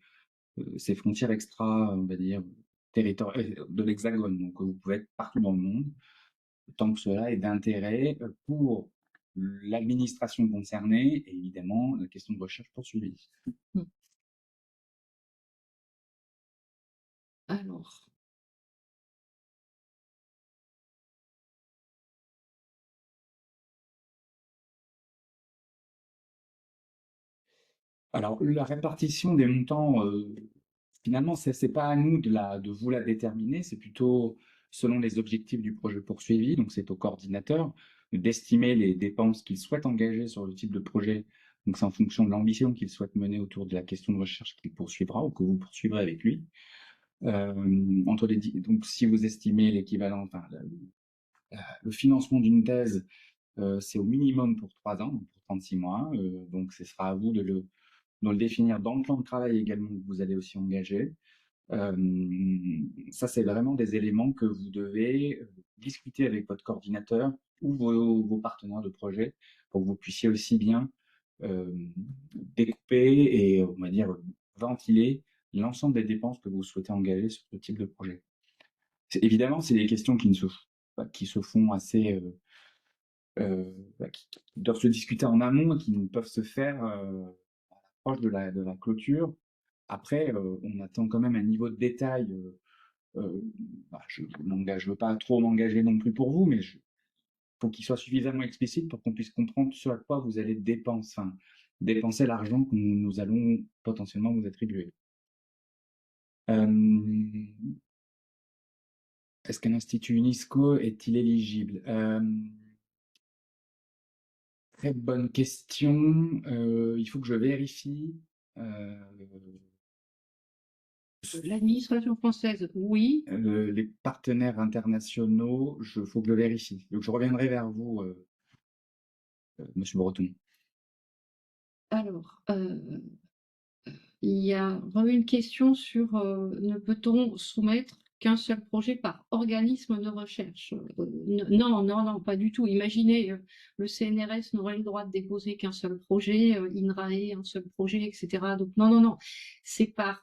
ses frontières extra, on va dire, territoriales de l'Hexagone. Donc, vous pouvez être partout dans le monde, tant que cela est d'intérêt pour l'administration concernée et évidemment la question de recherche poursuivie. Alors, Alors, la répartition des montants, finalement, c'est pas à nous de vous la déterminer, c'est plutôt selon les objectifs du projet poursuivi, donc c'est au coordinateur d'estimer les dépenses qu'il souhaite engager sur le type de projet Donc c'est en fonction de l'ambition qu'il souhaite mener autour de la question de recherche qu'il poursuivra ou que vous poursuivrez avec lui. Donc si vous estimez l'équivalent, enfin, le financement d'une thèse, c'est au minimum pour 3 ans, donc pour 36 mois. Donc ce sera à vous de le définir dans le plan de travail également que vous allez aussi engager. Ça, c'est vraiment des éléments que vous devez discuter avec votre coordinateur ou vos partenaires de projet pour que vous puissiez aussi bien découper et, on va dire, ventiler l'ensemble des dépenses que vous souhaitez engager sur ce type de projet. Évidemment, c'est des questions qui se font assez, qui doivent se discuter en amont et qui ne peuvent se faire proche de la clôture. Après, on attend quand même un niveau de détail. Je ne veux pas trop m'engager non plus pour vous, mais il faut qu'il soit suffisamment explicite pour qu'on puisse comprendre ce à quoi vous allez dépenser l'argent que nous allons potentiellement vous attribuer. Est-ce qu'un institut UNESCO est-il éligible? Très bonne question. Il faut que je vérifie. L'administration française, oui. Les partenaires internationaux, faut que je vérifie. Donc je reviendrai vers vous, Monsieur Breton. Alors, il y a vraiment une question sur ne peut-on soumettre qu'un seul projet par organisme de recherche? Non, non, non, pas du tout. Imaginez, le CNRS n'aurait le droit de déposer qu'un seul projet, INRAE un seul projet, etc. Donc non, non, non, c'est par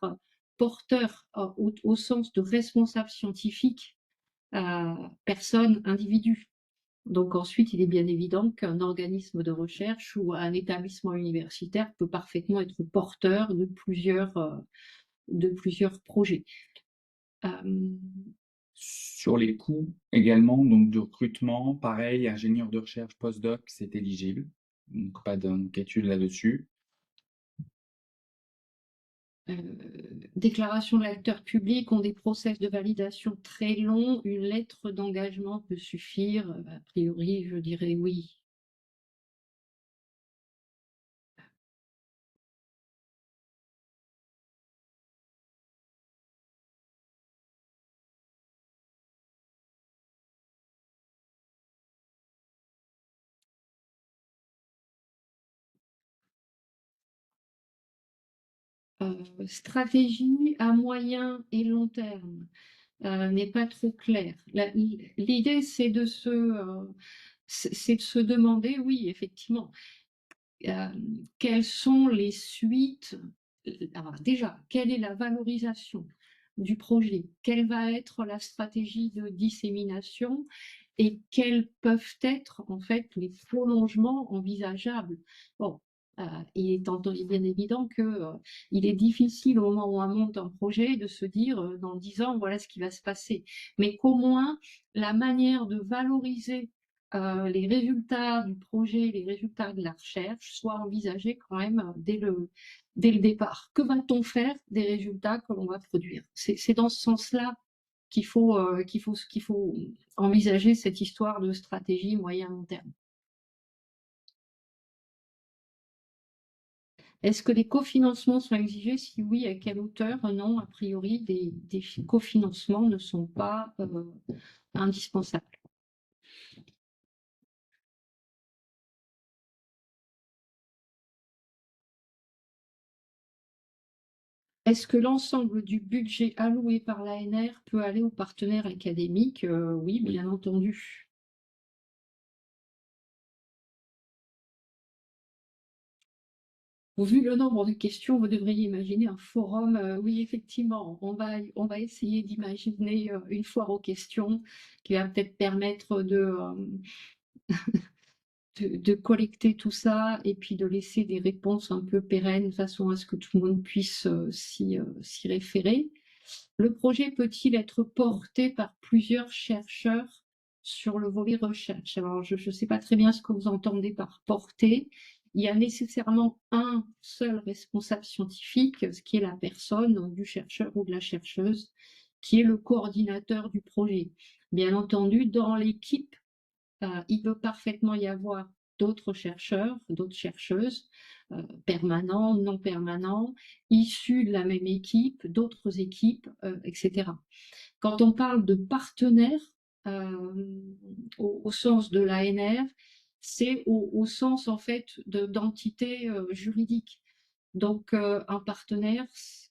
porteur au sens de responsable scientifique, personne, individu. Donc ensuite, il est bien évident qu'un organisme de recherche ou un établissement universitaire peut parfaitement être porteur de plusieurs projets. Sur les coûts également, donc de recrutement, pareil, ingénieur de recherche postdoc, c'est éligible. Donc pas d'inquiétude là-dessus. Déclaration de l'acteur public ont des process de validation très longs. Une lettre d'engagement peut suffire. A priori, je dirais oui. Stratégie à moyen et long terme n'est pas trop claire. L'idée, c'est de se demander, oui, effectivement, quelles sont les suites. Alors déjà, quelle est la valorisation du projet? Quelle va être la stratégie de dissémination? Et quels peuvent être en fait les prolongements envisageables? Bon, il est bien évident que il est difficile au moment où on monte un projet de se dire dans 10 ans voilà ce qui va se passer, mais qu'au moins la manière de valoriser les résultats du projet, les résultats de la recherche soient envisagés quand même dès le départ. Que va-t-on faire des résultats que l'on va produire? C'est dans ce sens-là qu'il faut envisager cette histoire de stratégie moyen-long terme. Est-ce que des cofinancements sont exigés? Si oui, à quelle hauteur? Non, a priori, des cofinancements ne sont pas indispensables. Est-ce que l'ensemble du budget alloué par l'ANR peut aller aux partenaires académiques? Oui, bien entendu. Vu le nombre de questions, vous devriez imaginer un forum. Oui, effectivement, on va essayer d'imaginer une foire aux questions qui va peut-être permettre de collecter tout ça et puis de laisser des réponses un peu pérennes de façon à ce que tout le monde puisse s'y référer. Le projet peut-il être porté par plusieurs chercheurs sur le volet recherche? Alors, je ne sais pas très bien ce que vous entendez par porter. Il y a nécessairement un seul responsable scientifique, ce qui est la personne du chercheur ou de la chercheuse, qui est le coordinateur du projet. Bien entendu, dans l'équipe, il peut parfaitement y avoir d'autres chercheurs, d'autres chercheuses, permanents, non permanents, issus de la même équipe, d'autres équipes, etc. Quand on parle de partenaires, au sens de l'ANR, c'est au sens en fait d'entité juridique. Donc un partenaire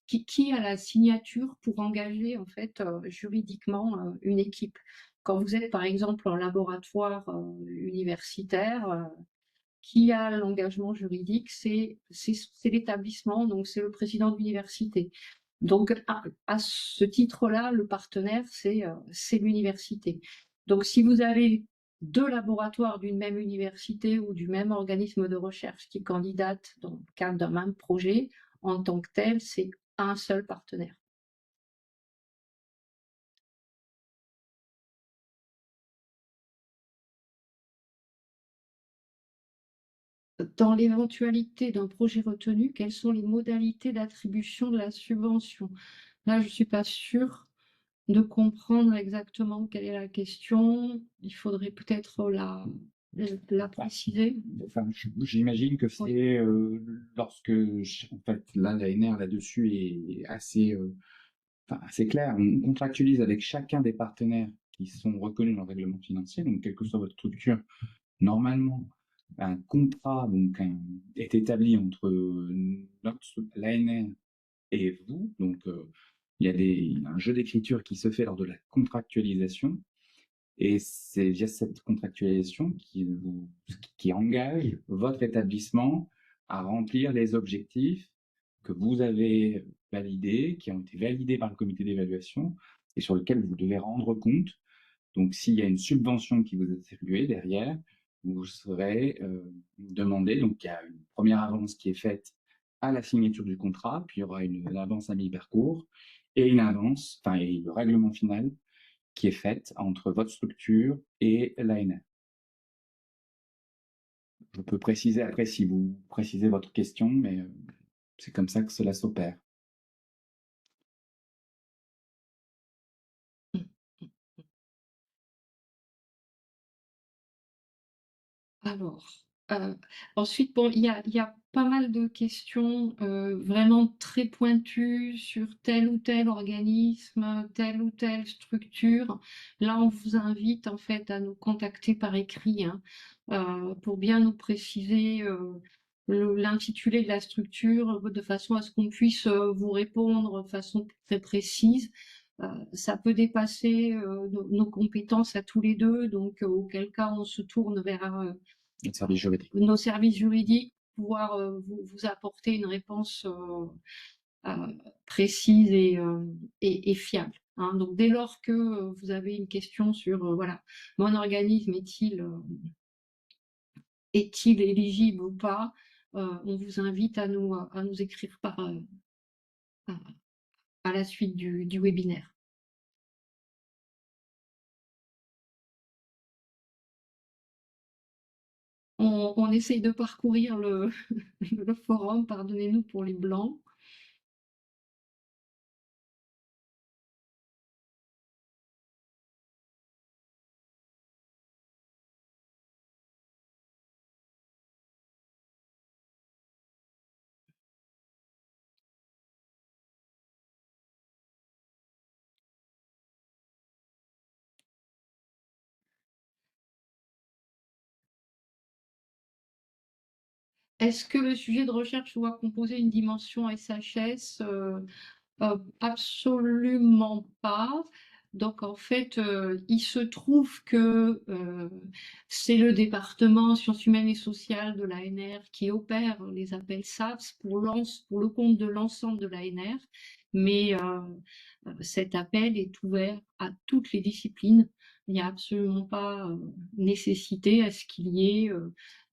qui a la signature pour engager en fait juridiquement une équipe. Quand vous êtes par exemple en laboratoire universitaire, qui a l'engagement juridique, c'est l'établissement, donc c'est le président de l'université. Donc à ce titre-là, le partenaire, c'est l'université. Donc si vous avez deux laboratoires d'une même université ou du même organisme de recherche qui candidatent dans le cadre d'un même projet, en tant que tel, c'est un seul partenaire. Dans l'éventualité d'un projet retenu, quelles sont les modalités d'attribution de la subvention? Là, je ne suis pas sûre de comprendre exactement quelle est la question. Il faudrait peut-être la préciser. Enfin, j'imagine que c'est lorsque, en fait, là, l'ANR là-dessus est assez, assez clair. On contractualise avec chacun des partenaires qui sont reconnus dans le règlement financier, donc quelle que soit votre structure, normalement, un contrat est établi entre l'ANR et vous. Donc, il y a un jeu d'écriture qui se fait lors de la contractualisation. Et c'est via cette contractualisation qui engage votre établissement à remplir les objectifs que vous avez validés, qui ont été validés par le comité d'évaluation et sur lesquels vous devez rendre compte. Donc, s'il y a une subvention qui vous est attribuée derrière, vous serez demandé. Donc, il y a une première avance qui est faite à la signature du contrat, puis il y aura une avance à mi-parcours et une avance, enfin, et le règlement final qui est faite entre votre structure et l'ANR. Je peux préciser après si vous précisez votre question, mais c'est comme ça que cela s'opère. Alors, ensuite, bon, il y a pas mal de questions vraiment très pointues sur tel ou tel organisme, telle ou telle structure. Là, on vous invite en fait à nous contacter par écrit hein, pour bien nous préciser l'intitulé de la structure de façon à ce qu'on puisse vous répondre de façon très précise. Ça peut dépasser nos compétences à tous les deux, donc auquel cas on se tourne vers Service juridique. nos services juridiques pour pouvoir vous apporter une réponse précise et fiable. Hein. Donc dès lors que vous avez une question sur voilà, mon organisme est-il éligible ou pas, on vous invite à nous écrire à la suite du webinaire. On essaye de parcourir le forum, pardonnez-nous pour les blancs. Est-ce que le sujet de recherche doit composer une dimension SHS? Absolument pas. Donc en fait, il se trouve que c'est le département sciences humaines et sociales de l'ANR qui opère les appels SAPS pour le compte de l'ensemble de l'ANR, mais cet appel est ouvert à toutes les disciplines. Il n'y a absolument pas nécessité à ce qu'il y ait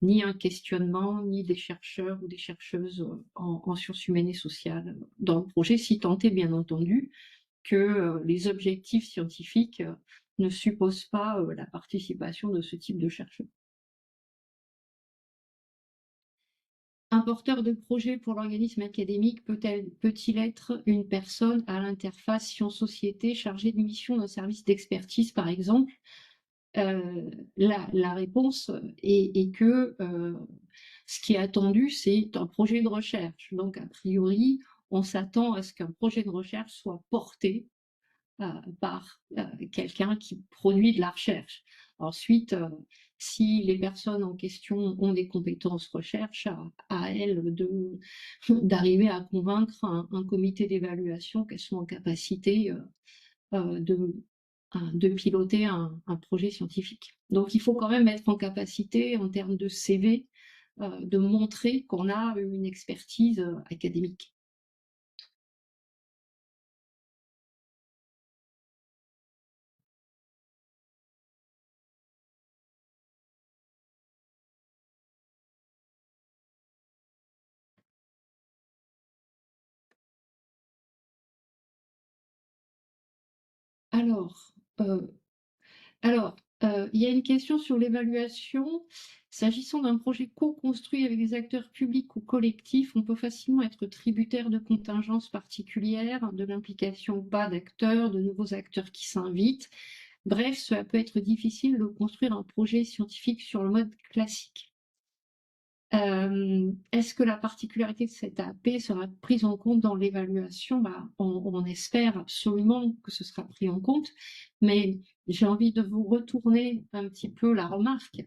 ni un questionnement, ni des chercheurs ou des chercheuses en sciences humaines et sociales dans le projet, si tant est bien entendu que les objectifs scientifiques ne supposent pas la participation de ce type de chercheurs. Un porteur de projet pour l'organisme académique peut-il être une personne à l'interface science-société chargée d'une mission d'un service d'expertise, par exemple? La réponse est que ce qui est attendu, c'est un projet de recherche. Donc, a priori, on s'attend à ce qu'un projet de recherche soit porté par quelqu'un qui produit de la recherche. Ensuite, si les personnes en question ont des compétences recherche, à elles d'arriver à convaincre un comité d'évaluation qu'elles sont en capacité de piloter un projet scientifique. Donc, il faut quand même être en capacité, en termes de CV, de montrer qu'on a une expertise académique. Alors, il y a une question sur l'évaluation. S'agissant d'un projet co-construit avec des acteurs publics ou collectifs, on peut facilement être tributaire de contingences particulières, de l'implication ou pas d'acteurs, de nouveaux acteurs qui s'invitent. Bref, cela peut être difficile de construire un projet scientifique sur le mode classique. Est-ce que la particularité de cette AP sera prise en compte dans l'évaluation? On espère absolument que ce sera pris en compte, mais j'ai envie de vous retourner un petit peu la remarque,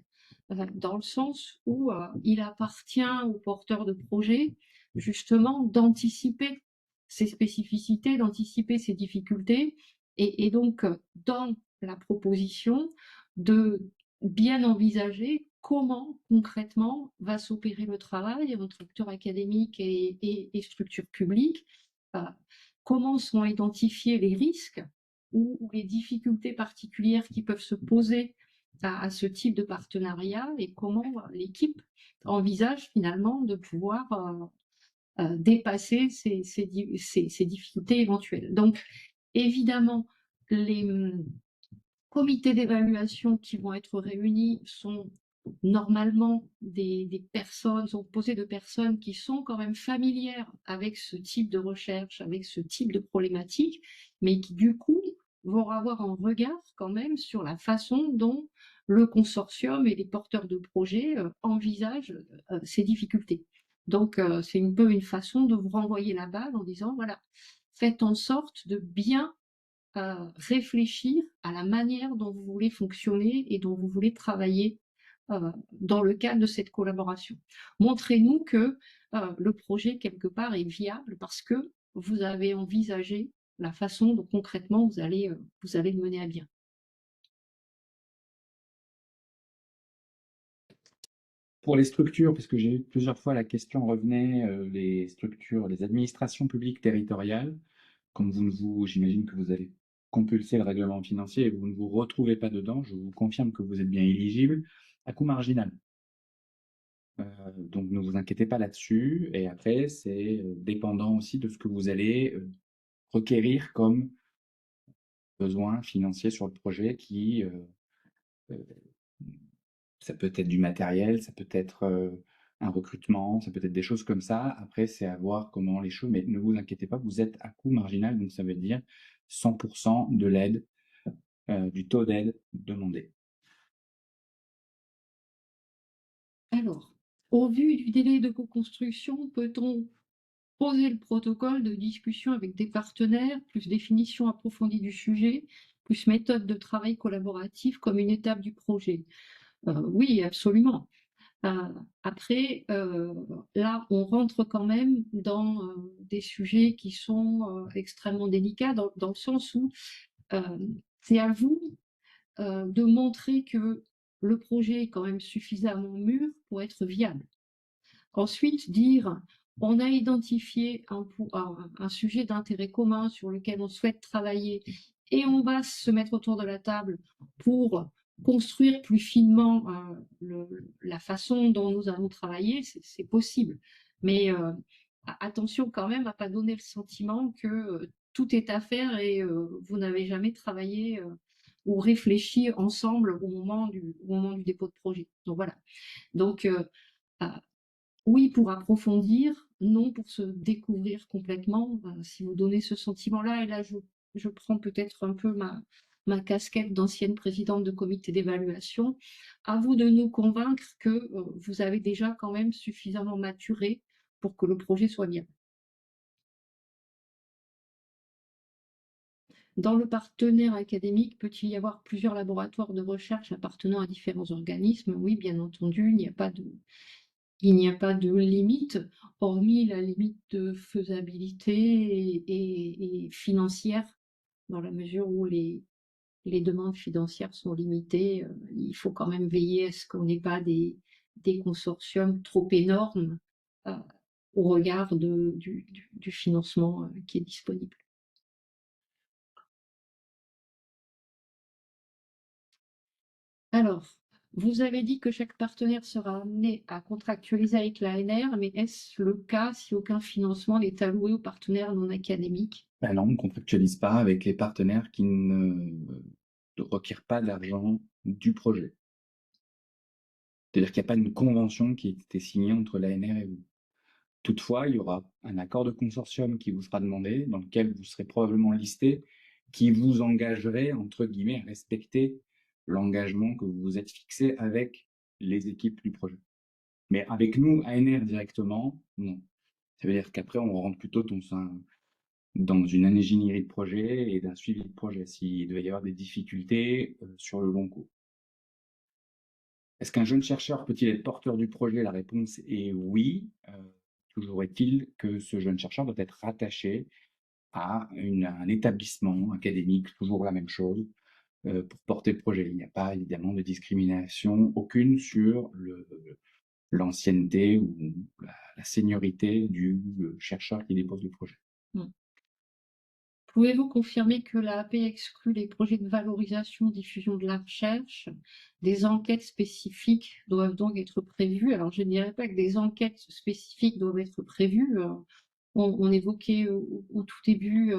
dans le sens où il appartient aux porteurs de projet justement d'anticiper ces spécificités, d'anticiper ces difficultés, et donc dans la proposition, de bien envisager comment concrètement va s'opérer le travail entre acteurs académiques et structures publiques, comment sont identifiés les risques ou les difficultés particulières qui peuvent se poser à ce type de partenariat, et comment l'équipe envisage finalement de pouvoir dépasser ces difficultés éventuelles. Donc, évidemment, les comités d'évaluation qui vont être réunis sont normalement des personnes, sont composés de personnes qui sont quand même familières avec ce type de recherche, avec ce type de problématique, mais qui du coup vont avoir un regard quand même sur la façon dont le consortium et les porteurs de projets envisagent ces difficultés. Donc, c'est un peu une façon de vous renvoyer la balle en disant, voilà, faites en sorte de bien réfléchir à la manière dont vous voulez fonctionner et dont vous voulez travailler dans le cadre de cette collaboration. Montrez-nous que le projet, quelque part, est viable parce que vous avez envisagé la façon dont concrètement vous allez le mener à bien. Pour les structures, parce que j'ai eu plusieurs fois la question revenait, les structures, les administrations publiques territoriales, comme j'imagine que vous avez compulsé le règlement financier et vous ne vous retrouvez pas dedans, je vous confirme que vous êtes bien éligible à coût marginal. Donc ne vous inquiétez pas là-dessus. Et après, c'est dépendant aussi de ce que vous allez requérir comme besoin financier sur le projet qui, ça peut être du matériel, ça peut être un recrutement, ça peut être des choses comme ça. Après, c'est à voir comment les choses, mais ne vous inquiétez pas, vous êtes à coût marginal, donc ça veut dire 100% de l'aide, du taux d'aide demandé. Alors, au vu du délai de co-construction, peut-on poser le protocole de discussion avec des partenaires, plus définition approfondie du sujet, plus méthode de travail collaboratif comme une étape du projet? Oui, absolument. Après, là, on rentre quand même dans des sujets qui sont extrêmement délicats, dans le sens où c'est à vous de montrer que le projet est quand même suffisamment mûr pour être viable. Ensuite, dire, on a identifié un sujet d'intérêt commun sur lequel on souhaite travailler et on va se mettre autour de la table pour construire plus finement la façon dont nous allons travailler, c'est possible. Mais attention quand même à pas donner le sentiment que tout est à faire et vous n'avez jamais travaillé ou réfléchi ensemble au moment du dépôt de projet. Donc voilà. Donc, oui, pour approfondir, non pour se découvrir complètement. Si vous donnez ce sentiment-là, et là je prends peut-être un peu ma casquette d'ancienne présidente de comité d'évaluation. À vous de nous convaincre que vous avez déjà quand même suffisamment maturé pour que le projet soit bien. Dans le partenaire académique, peut-il y avoir plusieurs laboratoires de recherche appartenant à différents organismes? Oui, bien entendu, il n'y a pas de limite, hormis la limite de faisabilité et financière, dans la mesure où les demandes financières sont limitées. Il faut quand même veiller à ce qu'on n'ait pas des consortiums trop énormes euh, au regard du financement qui est disponible. Alors, vous avez dit que chaque partenaire sera amené à contractualiser avec l'ANR, mais est-ce le cas si aucun financement n'est alloué aux partenaires non académiques? Ben non, on ne contractualise pas avec les partenaires qui ne requièrent pas d'argent du projet. C'est-à-dire qu'il n'y a pas une convention qui a été signée entre l'ANR et vous. Toutefois, il y aura un accord de consortium qui vous sera demandé, dans lequel vous serez probablement listé, qui vous engagerait, entre guillemets, à respecter l'engagement que vous vous êtes fixé avec les équipes du projet. Mais avec nous, ANR directement, non. Ça veut dire qu'après, on rentre plutôt dans une ingénierie de projet et d'un suivi de projet, s'il devait y avoir des difficultés sur le long cours. Est-ce qu'un jeune chercheur peut-il être porteur du projet? La réponse est oui. Toujours est-il que ce jeune chercheur doit être rattaché à un établissement académique, toujours la même chose, pour porter le projet. Il n'y a pas évidemment de discrimination aucune sur l'ancienneté ou la seniorité du chercheur qui dépose le projet. Hmm. Pouvez-vous confirmer que l'AAP exclut les projets de valorisation, diffusion de la recherche? Des enquêtes spécifiques doivent donc être prévues. Alors, je ne dirais pas que des enquêtes spécifiques doivent être prévues. On évoquait au tout début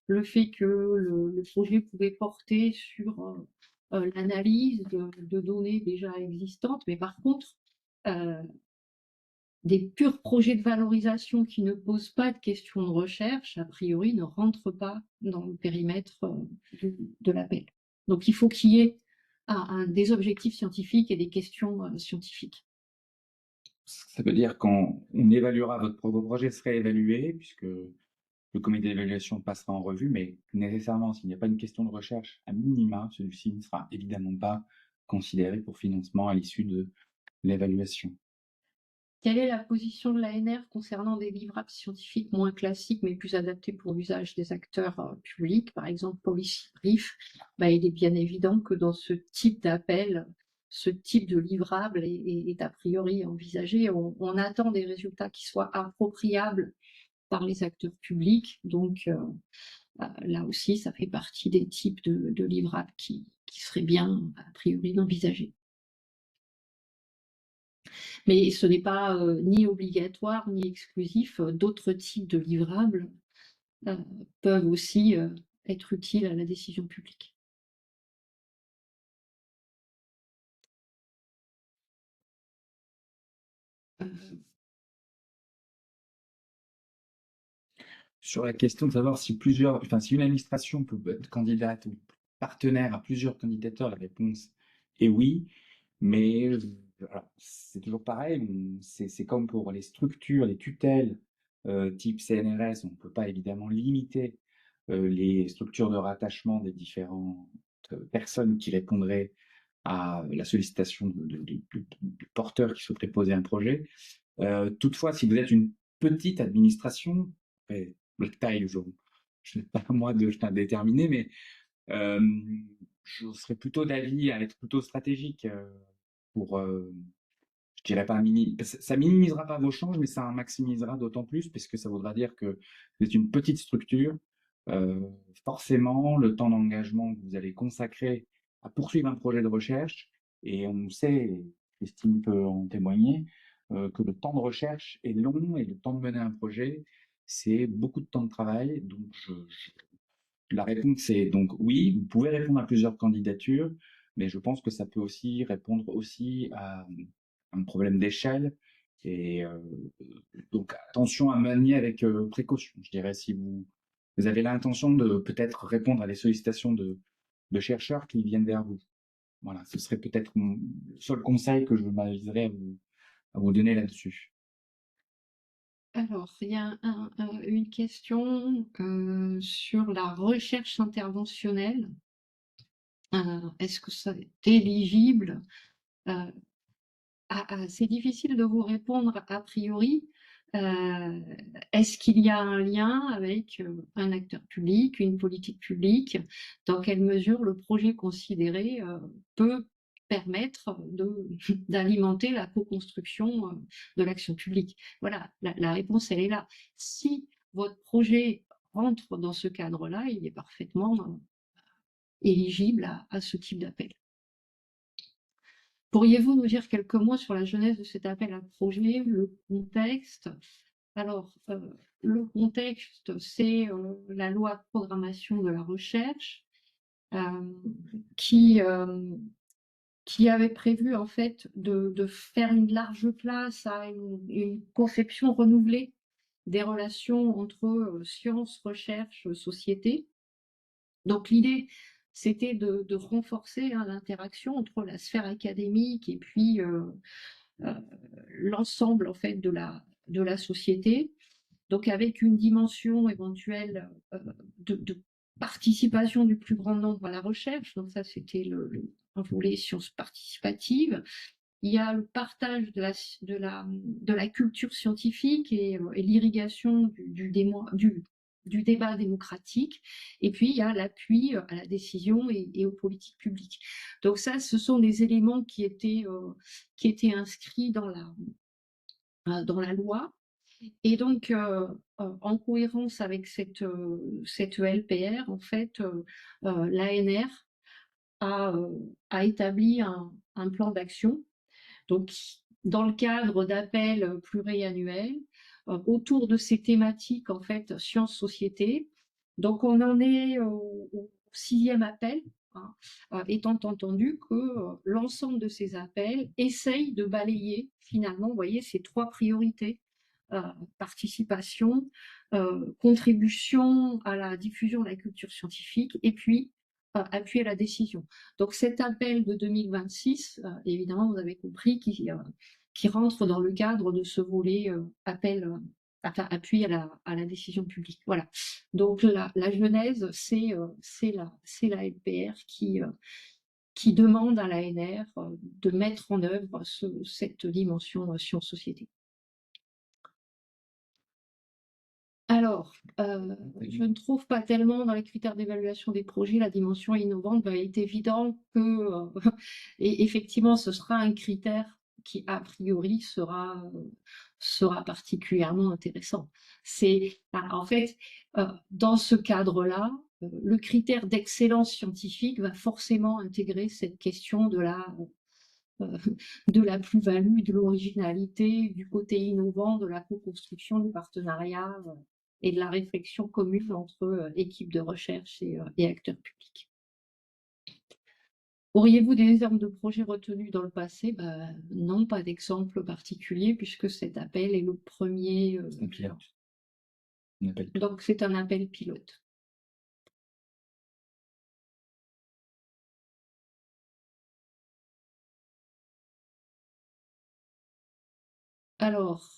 le fait que le projet pouvait porter sur l'analyse de données déjà existantes, mais par contre, des purs projets de valorisation qui ne posent pas de questions de recherche, a priori, ne rentrent pas dans le périmètre de l'appel. Donc, il faut qu'il y ait des objectifs scientifiques et des questions scientifiques. Ça veut dire qu'on évaluera votre projet serait évalué, puisque le comité d'évaluation passera en revue, mais nécessairement, s'il n'y a pas une question de recherche, à minima, celui-ci ne sera évidemment pas considéré pour financement à l'issue de l'évaluation. Quelle est la position de l'ANR concernant des livrables scientifiques moins classiques mais plus adaptés pour l'usage des acteurs publics, par exemple Policy Brief? Il est bien évident que dans ce type d'appel, ce type de livrable est a priori envisagé. On attend des résultats qui soient appropriables par les acteurs publics. Donc là aussi, ça fait partie des types de livrables qui seraient bien a priori envisagés. Mais ce n'est pas ni obligatoire ni exclusif. D'autres types de livrables peuvent aussi être utiles à la décision publique. Sur la question de savoir si si une administration peut être candidate ou partenaire à plusieurs candidatures, la réponse est oui, mais c'est toujours pareil, c'est comme pour les structures, les tutelles type CNRS, on ne peut pas évidemment limiter les structures de rattachement des différentes personnes qui répondraient à la sollicitation du porteur qui souhaiterait poser un projet. Toutefois, si vous êtes une petite administration, la taille, je n'ai pas à moi de déterminer, mais je serais plutôt d'avis à être plutôt stratégique pour, je dirais pas ça minimisera pas vos chances, mais ça maximisera d'autant plus, parce que ça voudra dire que vous êtes une petite structure. Euh, Forcément, le temps d'engagement que vous allez consacrer à poursuivre un projet de recherche, et on sait, Christine peut en témoigner, que le temps de recherche est long et le temps de mener un projet, c'est beaucoup de temps de travail. Donc, la réponse est donc oui, vous pouvez répondre à plusieurs candidatures, mais je pense que ça peut aussi répondre aussi à un problème d'échelle. Et donc, attention à manier avec précaution. Je dirais, si vous avez l'intention de peut-être répondre à des sollicitations de chercheurs qui viennent vers vous. Voilà, ce serait peut-être le seul conseil que je m'aviserais à vous donner là-dessus. Alors, il y a une question sur la recherche interventionnelle. Est-ce que ça est éligible? Euh, c'est difficile de vous répondre a priori. Euh, Est-ce qu'il y a un lien avec un acteur public, une politique publique? Dans quelle mesure le projet considéré peut permettre d'alimenter la co-construction de l'action publique? Voilà, la réponse, elle est là. Si votre projet rentre dans ce cadre-là, il est parfaitement éligible à ce type d'appel. Pourriez-vous nous dire quelques mots sur la genèse de cet appel à projet, le contexte? Alors, le contexte, c'est la loi de programmation de la recherche euh, qui, euh, qui avait prévu en fait de faire une large place à une conception renouvelée des relations entre sciences, recherche, société. Donc l'idée, c'était de renforcer l'interaction entre la sphère académique et puis euh, l'ensemble en fait de la société, donc avec une dimension éventuelle de participation du plus grand nombre à la recherche, donc ça c'était un volet sciences participatives. Il y a le partage de la culture scientifique et l'irrigation du débat démocratique. Et puis, il y a l'appui à la décision et aux politiques publiques. Donc ça, ce sont des éléments qui étaient inscrits dans la loi. Et donc, en cohérence avec cette LPR, en fait, l'ANR a établi un plan d'action donc, dans le cadre d'appels pluriannuels, autour de ces thématiques, en fait, sciences-société. Donc, on en est au 6e appel, hein, étant entendu que l'ensemble de ces appels essayent de balayer, finalement, vous voyez, ces 3 priorités. Euh, Participation, contribution à la diffusion de la culture scientifique, et puis appui à la décision. Donc cet appel de 2026, évidemment, vous avez compris, qui rentre dans le cadre de ce volet appui à la décision publique. Voilà. Donc la genèse, c'est la LPR qui demande à l'ANR de mettre en œuvre cette dimension science-société. Alors, je ne trouve pas tellement dans les critères d'évaluation des projets la dimension innovante. Il est évident que, et effectivement, ce sera un critère qui, a priori, sera particulièrement intéressant. En fait, dans ce cadre-là, le critère d'excellence scientifique va forcément intégrer cette question de la plus-value, de l'originalité, du côté innovant, de la co-construction, du partenariat et de la réflexion commune entre équipes de recherche et acteurs publics. Auriez-vous des exemples de projets retenus dans le passé? Non, pas d'exemple particulier, puisque cet appel est le premier. Donc, c'est un appel pilote. Alors,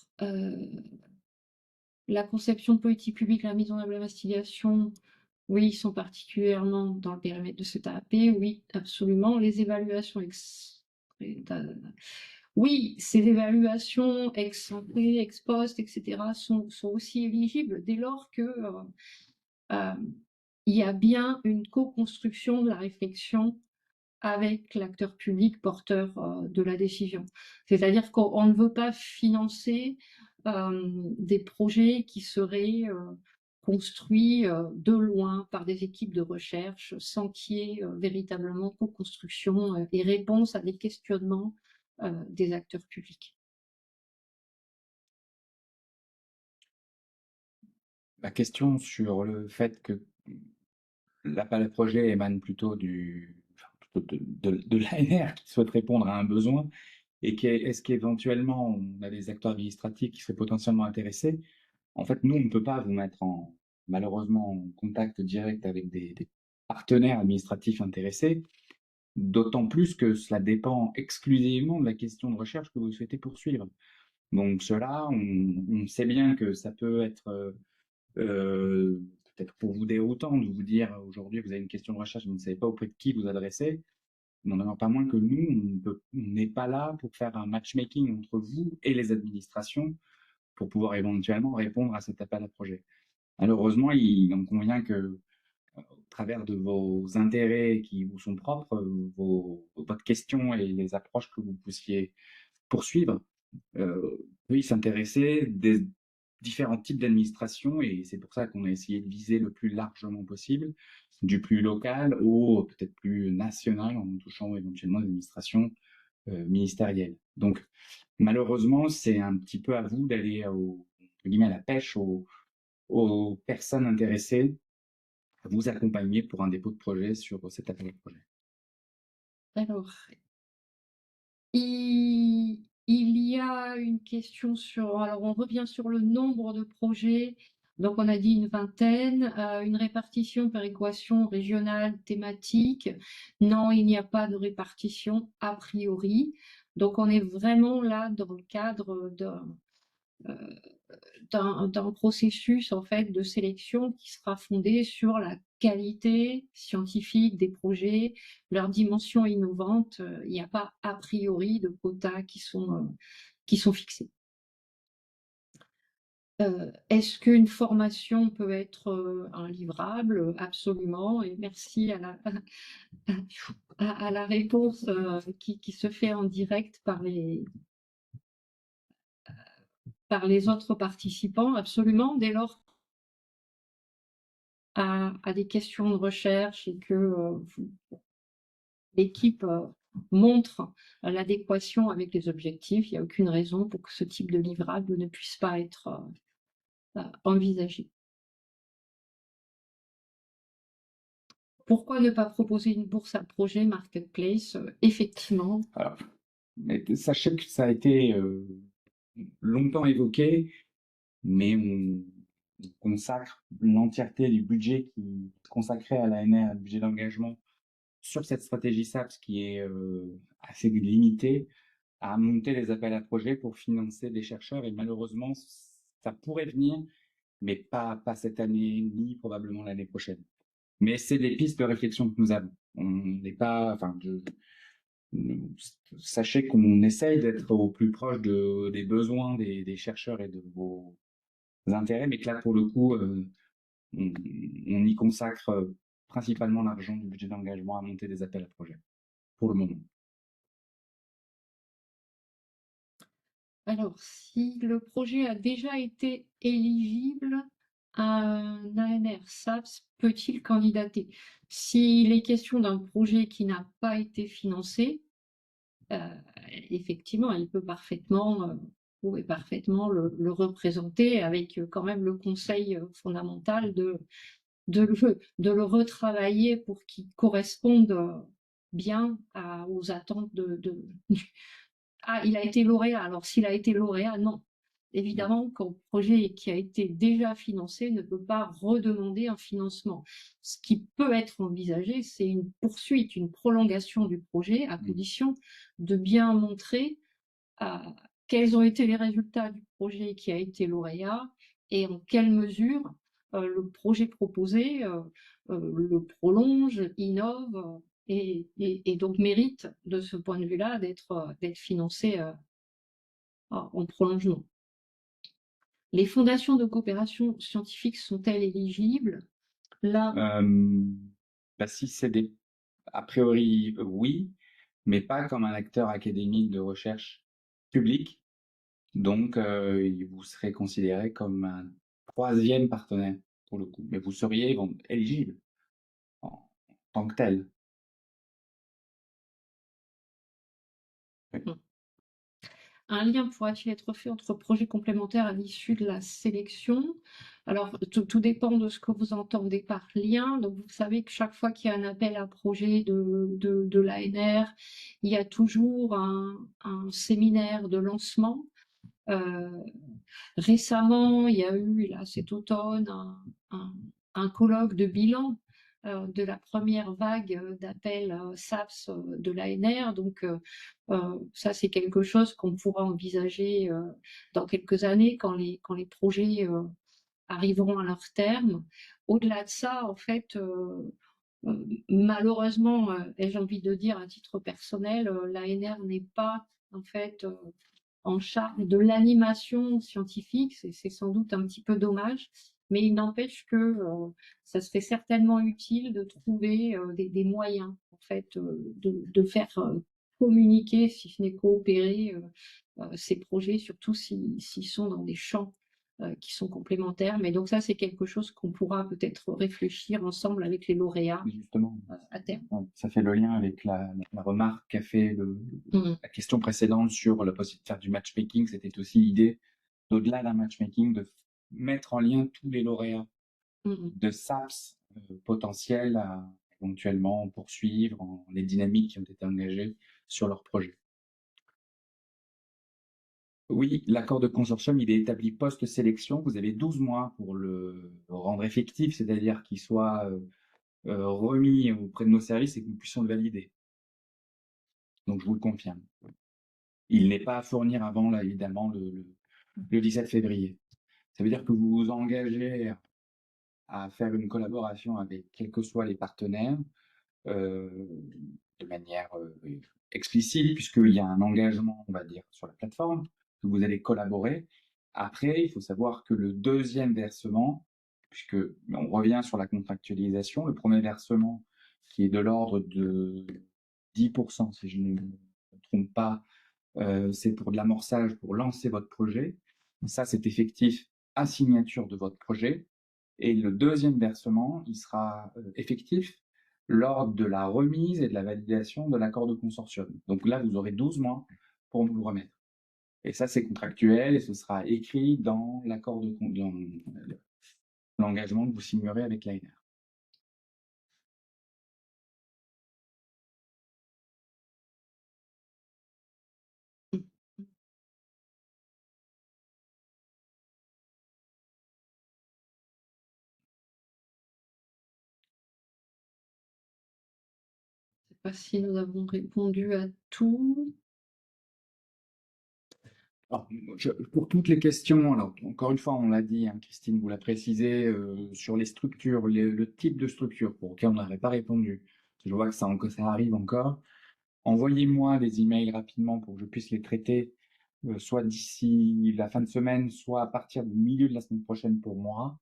la conception de politique publique, la mise en œuvre de l'investigation, oui, ils sont particulièrement dans le périmètre de cet AAP, oui, absolument. Les évaluations oui, ces évaluations ex ante, ex post, etc., sont aussi éligibles dès lors que il y a bien une co-construction de la réflexion avec l'acteur public porteur de la décision. C'est-à-dire qu'on ne veut pas financer des projets qui seraient construits de loin par des équipes de recherche sans qu'il y ait véritablement co-construction et réponse à des questionnements des acteurs publics. La question sur le fait que l'appel à projet émane plutôt de l'ANR qui souhaite répondre à un besoin, et est-ce qu'éventuellement on a des acteurs administratifs qui seraient potentiellement intéressés? En fait, nous, on ne peut pas vous mettre malheureusement en contact direct avec des partenaires administratifs intéressés, d'autant plus que cela dépend exclusivement de la question de recherche que vous souhaitez poursuivre. Donc cela, on sait bien que ça peut être peut-être pour vous déroutant de vous dire aujourd'hui vous avez une question de recherche, vous ne savez pas auprès de qui vous adresser. Il n'en a pas moins que nous, on n'est pas là pour faire un matchmaking entre vous et les administrations pour pouvoir éventuellement répondre à cet appel à projet. Malheureusement, il en convient que, au travers de vos intérêts qui vous sont propres, votre question et les approches que vous puissiez poursuivre, oui, s'intéresser des différents types d'administration, et c'est pour ça qu'on a essayé de viser le plus largement possible, du plus local au peut-être plus national, en touchant éventuellement l'administration ministérielle. Donc, malheureusement, c'est un petit peu à vous d'aller entre guillemets, à la pêche aux personnes intéressées à vous accompagner pour un dépôt de projet sur cet appel à projet. Alors, il y a une question sur alors on revient sur le nombre de projets. Donc on a dit une vingtaine, une répartition par équation régionale thématique. Non, il n'y a pas de répartition a priori. Donc on est vraiment là dans le cadre heu, d'un processus en fait de sélection qui sera fondé sur la qualité scientifique des projets, leur dimension innovante. Il n'y a pas a priori de quotas qui sont fixés. Est-ce qu'une formation peut être un livrable? Absolument, et merci à à la réponse qui se fait en direct par les autres participants. Absolument, dès lors à des questions de recherche et que l'équipe montre l'adéquation avec les objectifs, il n'y a aucune raison pour que ce type de livrable ne puisse pas être envisagé. Pourquoi ne pas proposer une bourse à projet marketplace? Effectivement. Alors, mais sachez que ça a été longtemps évoqué, mais on consacre l'entièreté du budget qui est consacré à l'ANR, le budget d'engagement, sur cette stratégie SAPS qui est assez limitée, à monter les appels à projets pour financer des chercheurs. Et malheureusement, ça pourrait venir, mais pas cette année, ni probablement l'année prochaine. Mais c'est des pistes de réflexion que nous avons. On n'est pas, enfin, sachez qu'on essaye d'être au plus proche des besoins des chercheurs et de vos intérêts, mais que là, pour le coup, on y consacre principalement l'argent du budget d'engagement à monter des appels à projets, pour le moment. Alors, si le projet a déjà été éligible à un ANR SAPS, peut-il candidater? S'il est question d'un projet qui n'a pas été financé, effectivement, il peut parfaitement, pourrait parfaitement le représenter avec quand même le conseil fondamental de le retravailler pour qu'il corresponde bien aux attentes Ah, il a été lauréat. Alors, s'il a été lauréat, non. Évidemment qu'un projet qui a été déjà financé ne peut pas redemander un financement. Ce qui peut être envisagé, c'est une poursuite, une prolongation du projet, à condition de bien montrer quels ont été les résultats du projet qui a été lauréat et en quelle mesure le projet proposé le prolonge, innove et donc mérite de ce point de vue-là d'être financé en prolongement. Les fondations de coopération scientifique sont-elles éligibles? Là, Si c'est des... A priori, oui, mais pas comme un acteur académique de recherche public. Donc, vous serez considéré comme un troisième partenaire, pour le coup. Mais vous seriez éligible en tant que tel. Oui. un lien pourra-t-il être fait entre projets complémentaires à l'issue de la sélection? Alors, tout dépend de ce que vous entendez par lien. Donc, vous savez que chaque fois qu'il y a un appel à projet de l'ANR, il y a toujours un séminaire de lancement. Récemment, il y a eu, là, cet automne, un colloque de bilan de la première vague d'appels SAPS de l'ANR. Donc, ça, c'est quelque chose qu'on pourra envisager dans quelques années quand les projets arriveront à leur terme. Au-delà de ça, en fait, malheureusement, ai-je envie de dire à titre personnel, l'ANR n'est pas en fait en charge de l'animation scientifique. C'est sans doute un petit peu dommage, mais il n'empêche que ça serait certainement utile de trouver des moyens en fait de faire communiquer, si ce n'est coopérer, ces projets, surtout s'ils sont dans des champs qui sont complémentaires. Mais donc ça, c'est quelque chose qu'on pourra peut-être réfléchir ensemble avec les lauréats Justement, à terme. ça fait le lien avec la remarque qu'a fait la question précédente sur la possibilité de faire du matchmaking. C'était aussi l'idée, au-delà d'un matchmaking, de mettre en lien tous les lauréats de SAPS potentiels à éventuellement poursuivre les dynamiques qui ont été engagées sur leur projet. Oui, l'accord de consortium, il est établi post-sélection. Vous avez 12 mois pour le rendre effectif, c'est-à-dire qu'il soit remis auprès de nos services et que nous puissions le valider. Donc, je vous le confirme. Il n'est pas à fournir avant, là, évidemment, le 17 février. Ça veut dire que vous vous engagez à faire une collaboration avec quels que soient les partenaires, de manière explicite, puisqu'il y a un engagement, on va dire, sur la plateforme, que vous allez collaborer. Après, il faut savoir que le deuxième versement, puisque on revient sur la contractualisation, le premier versement qui est de l'ordre de 10%, si je ne me trompe pas, c'est pour de l'amorçage, pour lancer votre projet. Ça, c'est effectif à signature de votre projet. Et le deuxième versement, il sera effectif lors de la remise et de la validation de l'accord de consortium. Donc là, vous aurez 12 mois pour nous le remettre. Et ça, c'est contractuel et ce sera écrit dans l'accord dans l'engagement que vous signerez avec l'ANR. Je ne sais pas si nous avons répondu à tout. Alors, pour toutes les questions, alors encore une fois, on l'a dit, hein, Christine vous l'a précisé, sur les structures, le type de structure pour lequel on n'avait pas répondu. Je vois que ça arrive encore. Envoyez-moi des emails rapidement pour que je puisse les traiter, soit d'ici la fin de semaine, soit à partir du milieu de la semaine prochaine pour moi.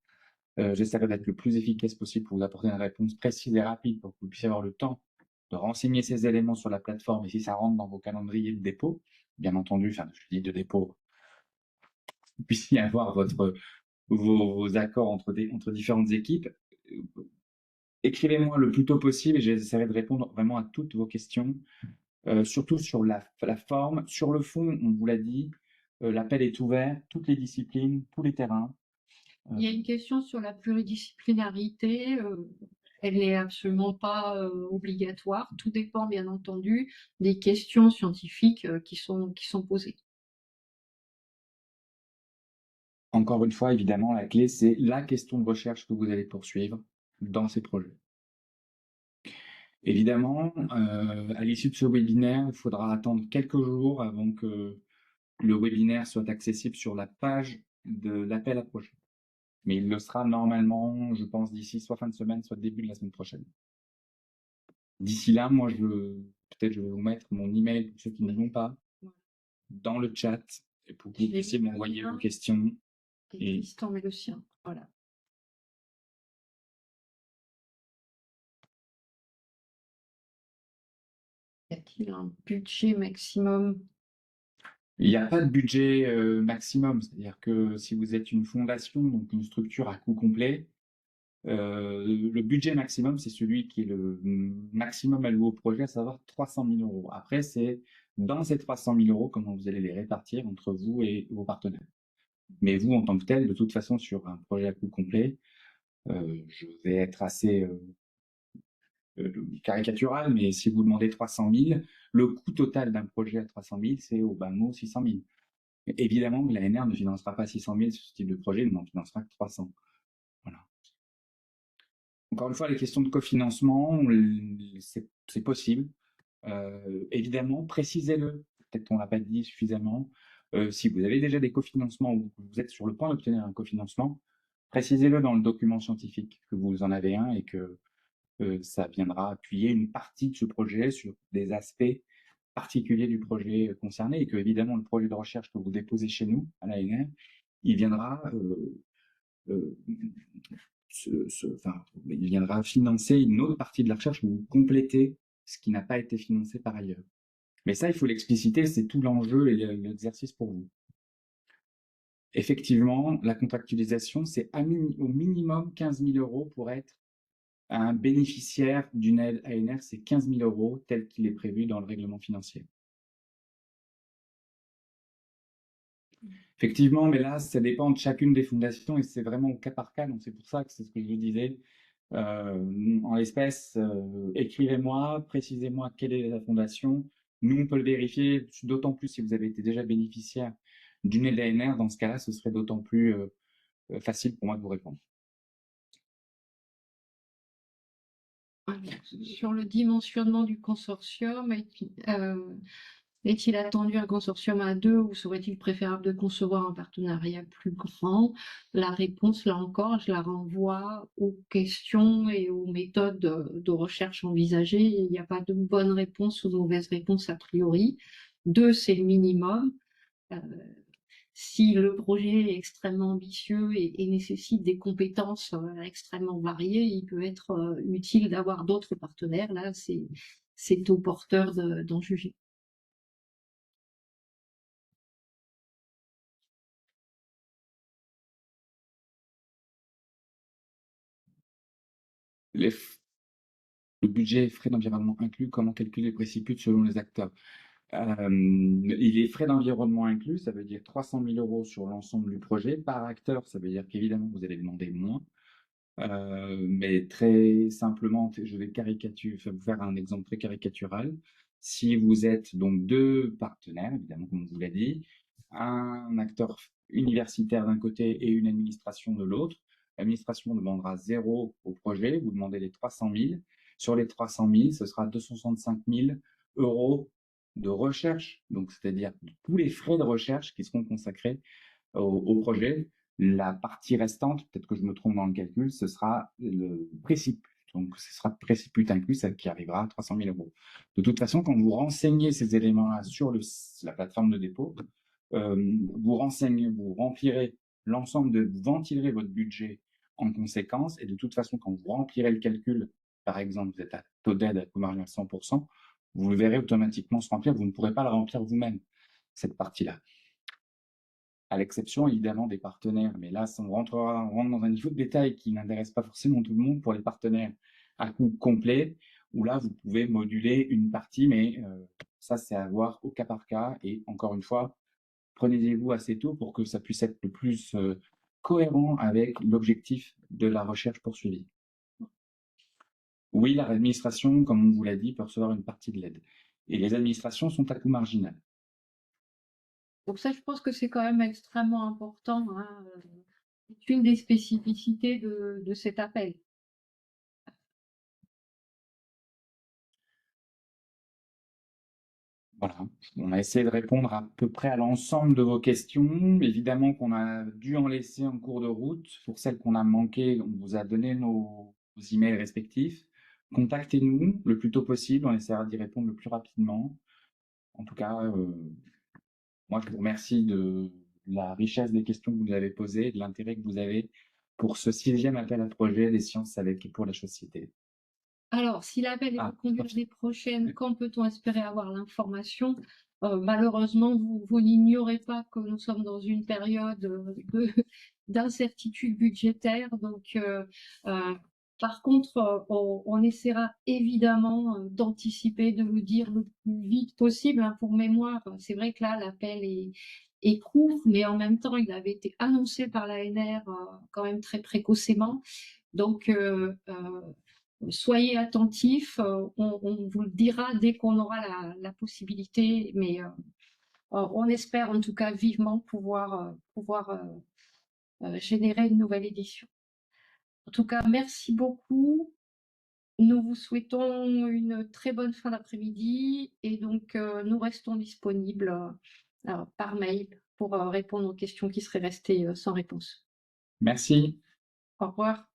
J'essaierai d'être le plus efficace possible pour vous apporter une réponse précise et rapide pour que vous puissiez avoir le temps de renseigner ces éléments sur la plateforme et si ça rentre dans vos calendriers de dépôt, bien entendu, enfin, je dis de dépôt, vous puissiez avoir vos accords entre différentes équipes. Écrivez-moi le plus tôt possible et j'essaierai de répondre vraiment à toutes vos questions, surtout sur la forme. Sur le fond, on vous l'a dit, l'appel est ouvert, toutes les disciplines, tous les terrains. Il y a une question sur la pluridisciplinarité. Elle n'est absolument pas obligatoire. Tout dépend, bien entendu, des questions scientifiques qui sont posées. Encore une fois, évidemment, la clé, c'est la question de recherche que vous allez poursuivre dans ces projets. Évidemment, à l'issue de ce webinaire, il faudra attendre quelques jours avant que le webinaire soit accessible sur la page de l'appel à projet. Mais il le sera normalement, je pense, d'ici soit fin de semaine, soit début de la semaine prochaine. D'ici là, moi, peut-être je vais vous mettre mon email pour ceux qui ne l'ont pas dans le chat et pour que vous puissiez m'envoyer vos questions. Et Tristan met le sien. Voilà. Y a-t-il un budget maximum? Il n'y a pas de budget maximum, c'est-à-dire que si vous êtes une fondation, donc une structure à coût complet, le budget maximum, c'est celui qui est le maximum alloué au projet, à savoir 300 000 euros. Après, c'est dans ces 300 000 euros, comment vous allez les répartir entre vous et vos partenaires. Mais vous, en tant que tel, de toute façon, sur un projet à coût complet, je vais être assez caricatural, mais si vous demandez 300 000, le coût total d'un projet à 300 000, c'est au bas mot 600 000. Évidemment que l'ANR ne financera pas 600 000 sur ce type de projet, il n'en financera que 300. Voilà. Encore une fois, les questions de cofinancement, c'est possible. Évidemment, précisez-le. Peut-être qu'on l'a pas dit suffisamment. Si vous avez déjà des cofinancements ou que vous êtes sur le point d'obtenir un cofinancement, précisez-le dans le document scientifique que vous en avez un et que ça viendra appuyer une partie de ce projet sur des aspects particulier du projet concerné et que, évidemment, le projet de recherche que vous déposez chez nous, à l'ANR, il viendra, euh, enfin, il viendra financer une autre partie de la recherche ou compléter ce qui n'a pas été financé par ailleurs. Mais ça, il faut l'expliciter, c'est tout l'enjeu et l'exercice pour vous. Effectivement, la contractualisation, c'est au minimum 15 000 € pour être un bénéficiaire d'une aide ANR, c'est 15 000 € tel qu'il est prévu dans le règlement financier. Effectivement, mais là, ça dépend de chacune des fondations et c'est vraiment au cas par cas. Donc, c'est pour ça que c'est ce que je vous disais. En l'espèce, écrivez-moi, précisez-moi quelle est la fondation. Nous, on peut le vérifier, d'autant plus si vous avez été déjà bénéficiaire d'une aide ANR. Dans ce cas-là, ce serait d'autant plus facile pour moi de vous répondre. Sur le dimensionnement du consortium, est-il attendu un consortium à 2 ou serait-il préférable de concevoir un partenariat plus grand? La réponse, là encore, je la renvoie aux questions et aux méthodes de recherche envisagées. Il n'y a pas de bonne réponse ou de mauvaise réponse a priori. 2, c'est le minimum. Si le projet est extrêmement ambitieux et nécessite des compétences extrêmement variées, il peut être utile d'avoir d'autres partenaires. Là, c'est aux porteurs d'en juger. Le budget et frais d'environnement inclus, comment calculer le préciput selon les acteurs? Il est frais d'environnement inclus, ça veut dire 300 000 € sur l'ensemble du projet. Par acteur, ça veut dire qu'évidemment, vous allez demander moins. Mais très simplement, je vais vous faire un exemple très caricatural. Si vous êtes donc deux partenaires, évidemment, comme on vous l'a dit, un acteur universitaire d'un côté et une administration de l'autre, l'administration demandera 0 au projet, vous demandez les 300 000. Sur les 300 000, ce sera 265 000 € de recherche, donc c'est-à-dire tous les frais de recherche qui seront consacrés au projet. La partie restante, peut-être que je me trompe dans le calcul, ce sera le préciput. Donc, ce sera préciput inclus, ça qui arrivera à 300 000 €. De toute façon, quand vous renseignez ces éléments-là sur la plateforme de dépôt, vous remplirez l'ensemble vous ventilerez votre budget en conséquence. Et de toute façon, quand vous remplirez le calcul, par exemple, vous êtes à taux d'aide à coût marginal 100%, vous le verrez automatiquement se remplir. Vous ne pourrez pas le remplir vous-même, cette partie-là. À l'exception évidemment des partenaires. Mais là, on rentre dans un niveau de détail qui n'intéresse pas forcément tout le monde pour les partenaires à coût complet, où là, vous pouvez moduler une partie, mais ça, c'est à voir au cas par cas. Et encore une fois, prenez-vous assez tôt pour que ça puisse être le plus cohérent avec l'objectif de la recherche poursuivie. Oui, l'administration, comme on vous l'a dit, peut recevoir une partie de l'aide. Et les administrations sont à coût marginal. Donc ça, je pense que c'est quand même extrêmement important, hein. C'est une des spécificités de cet appel. Voilà, on a essayé de répondre à peu près à l'ensemble de vos questions. Évidemment qu'on a dû en laisser en cours de route. Pour celles qu'on a manquées, on vous a donné nos emails respectifs. Contactez-nous le plus tôt possible, on essaiera d'y répondre le plus rapidement. En tout cas, moi je vous remercie de la richesse des questions que vous nous avez posées, de l'intérêt que vous avez pour ce 6e appel à projet des sciences avec et pour la société. Alors, si l'appel est reconduit l'année prochaine, quand peut-on espérer avoir l'information? Malheureusement, vous n'ignorez pas que nous sommes dans une période d'incertitude budgétaire. Donc, par contre, on essaiera évidemment d'anticiper, de vous dire le plus vite possible, hein. Pour mémoire, c'est vrai que là, l'appel est court, mais en même temps, il avait été annoncé par l'ANR quand même très précocement. Donc, soyez attentifs, on vous le dira dès qu'on aura la possibilité, mais on espère en tout cas vivement pouvoir générer une nouvelle édition. En tout cas, merci beaucoup. Nous vous souhaitons une très bonne fin d'après-midi et donc nous restons disponibles par mail pour répondre aux questions qui seraient restées sans réponse. Merci. Au revoir.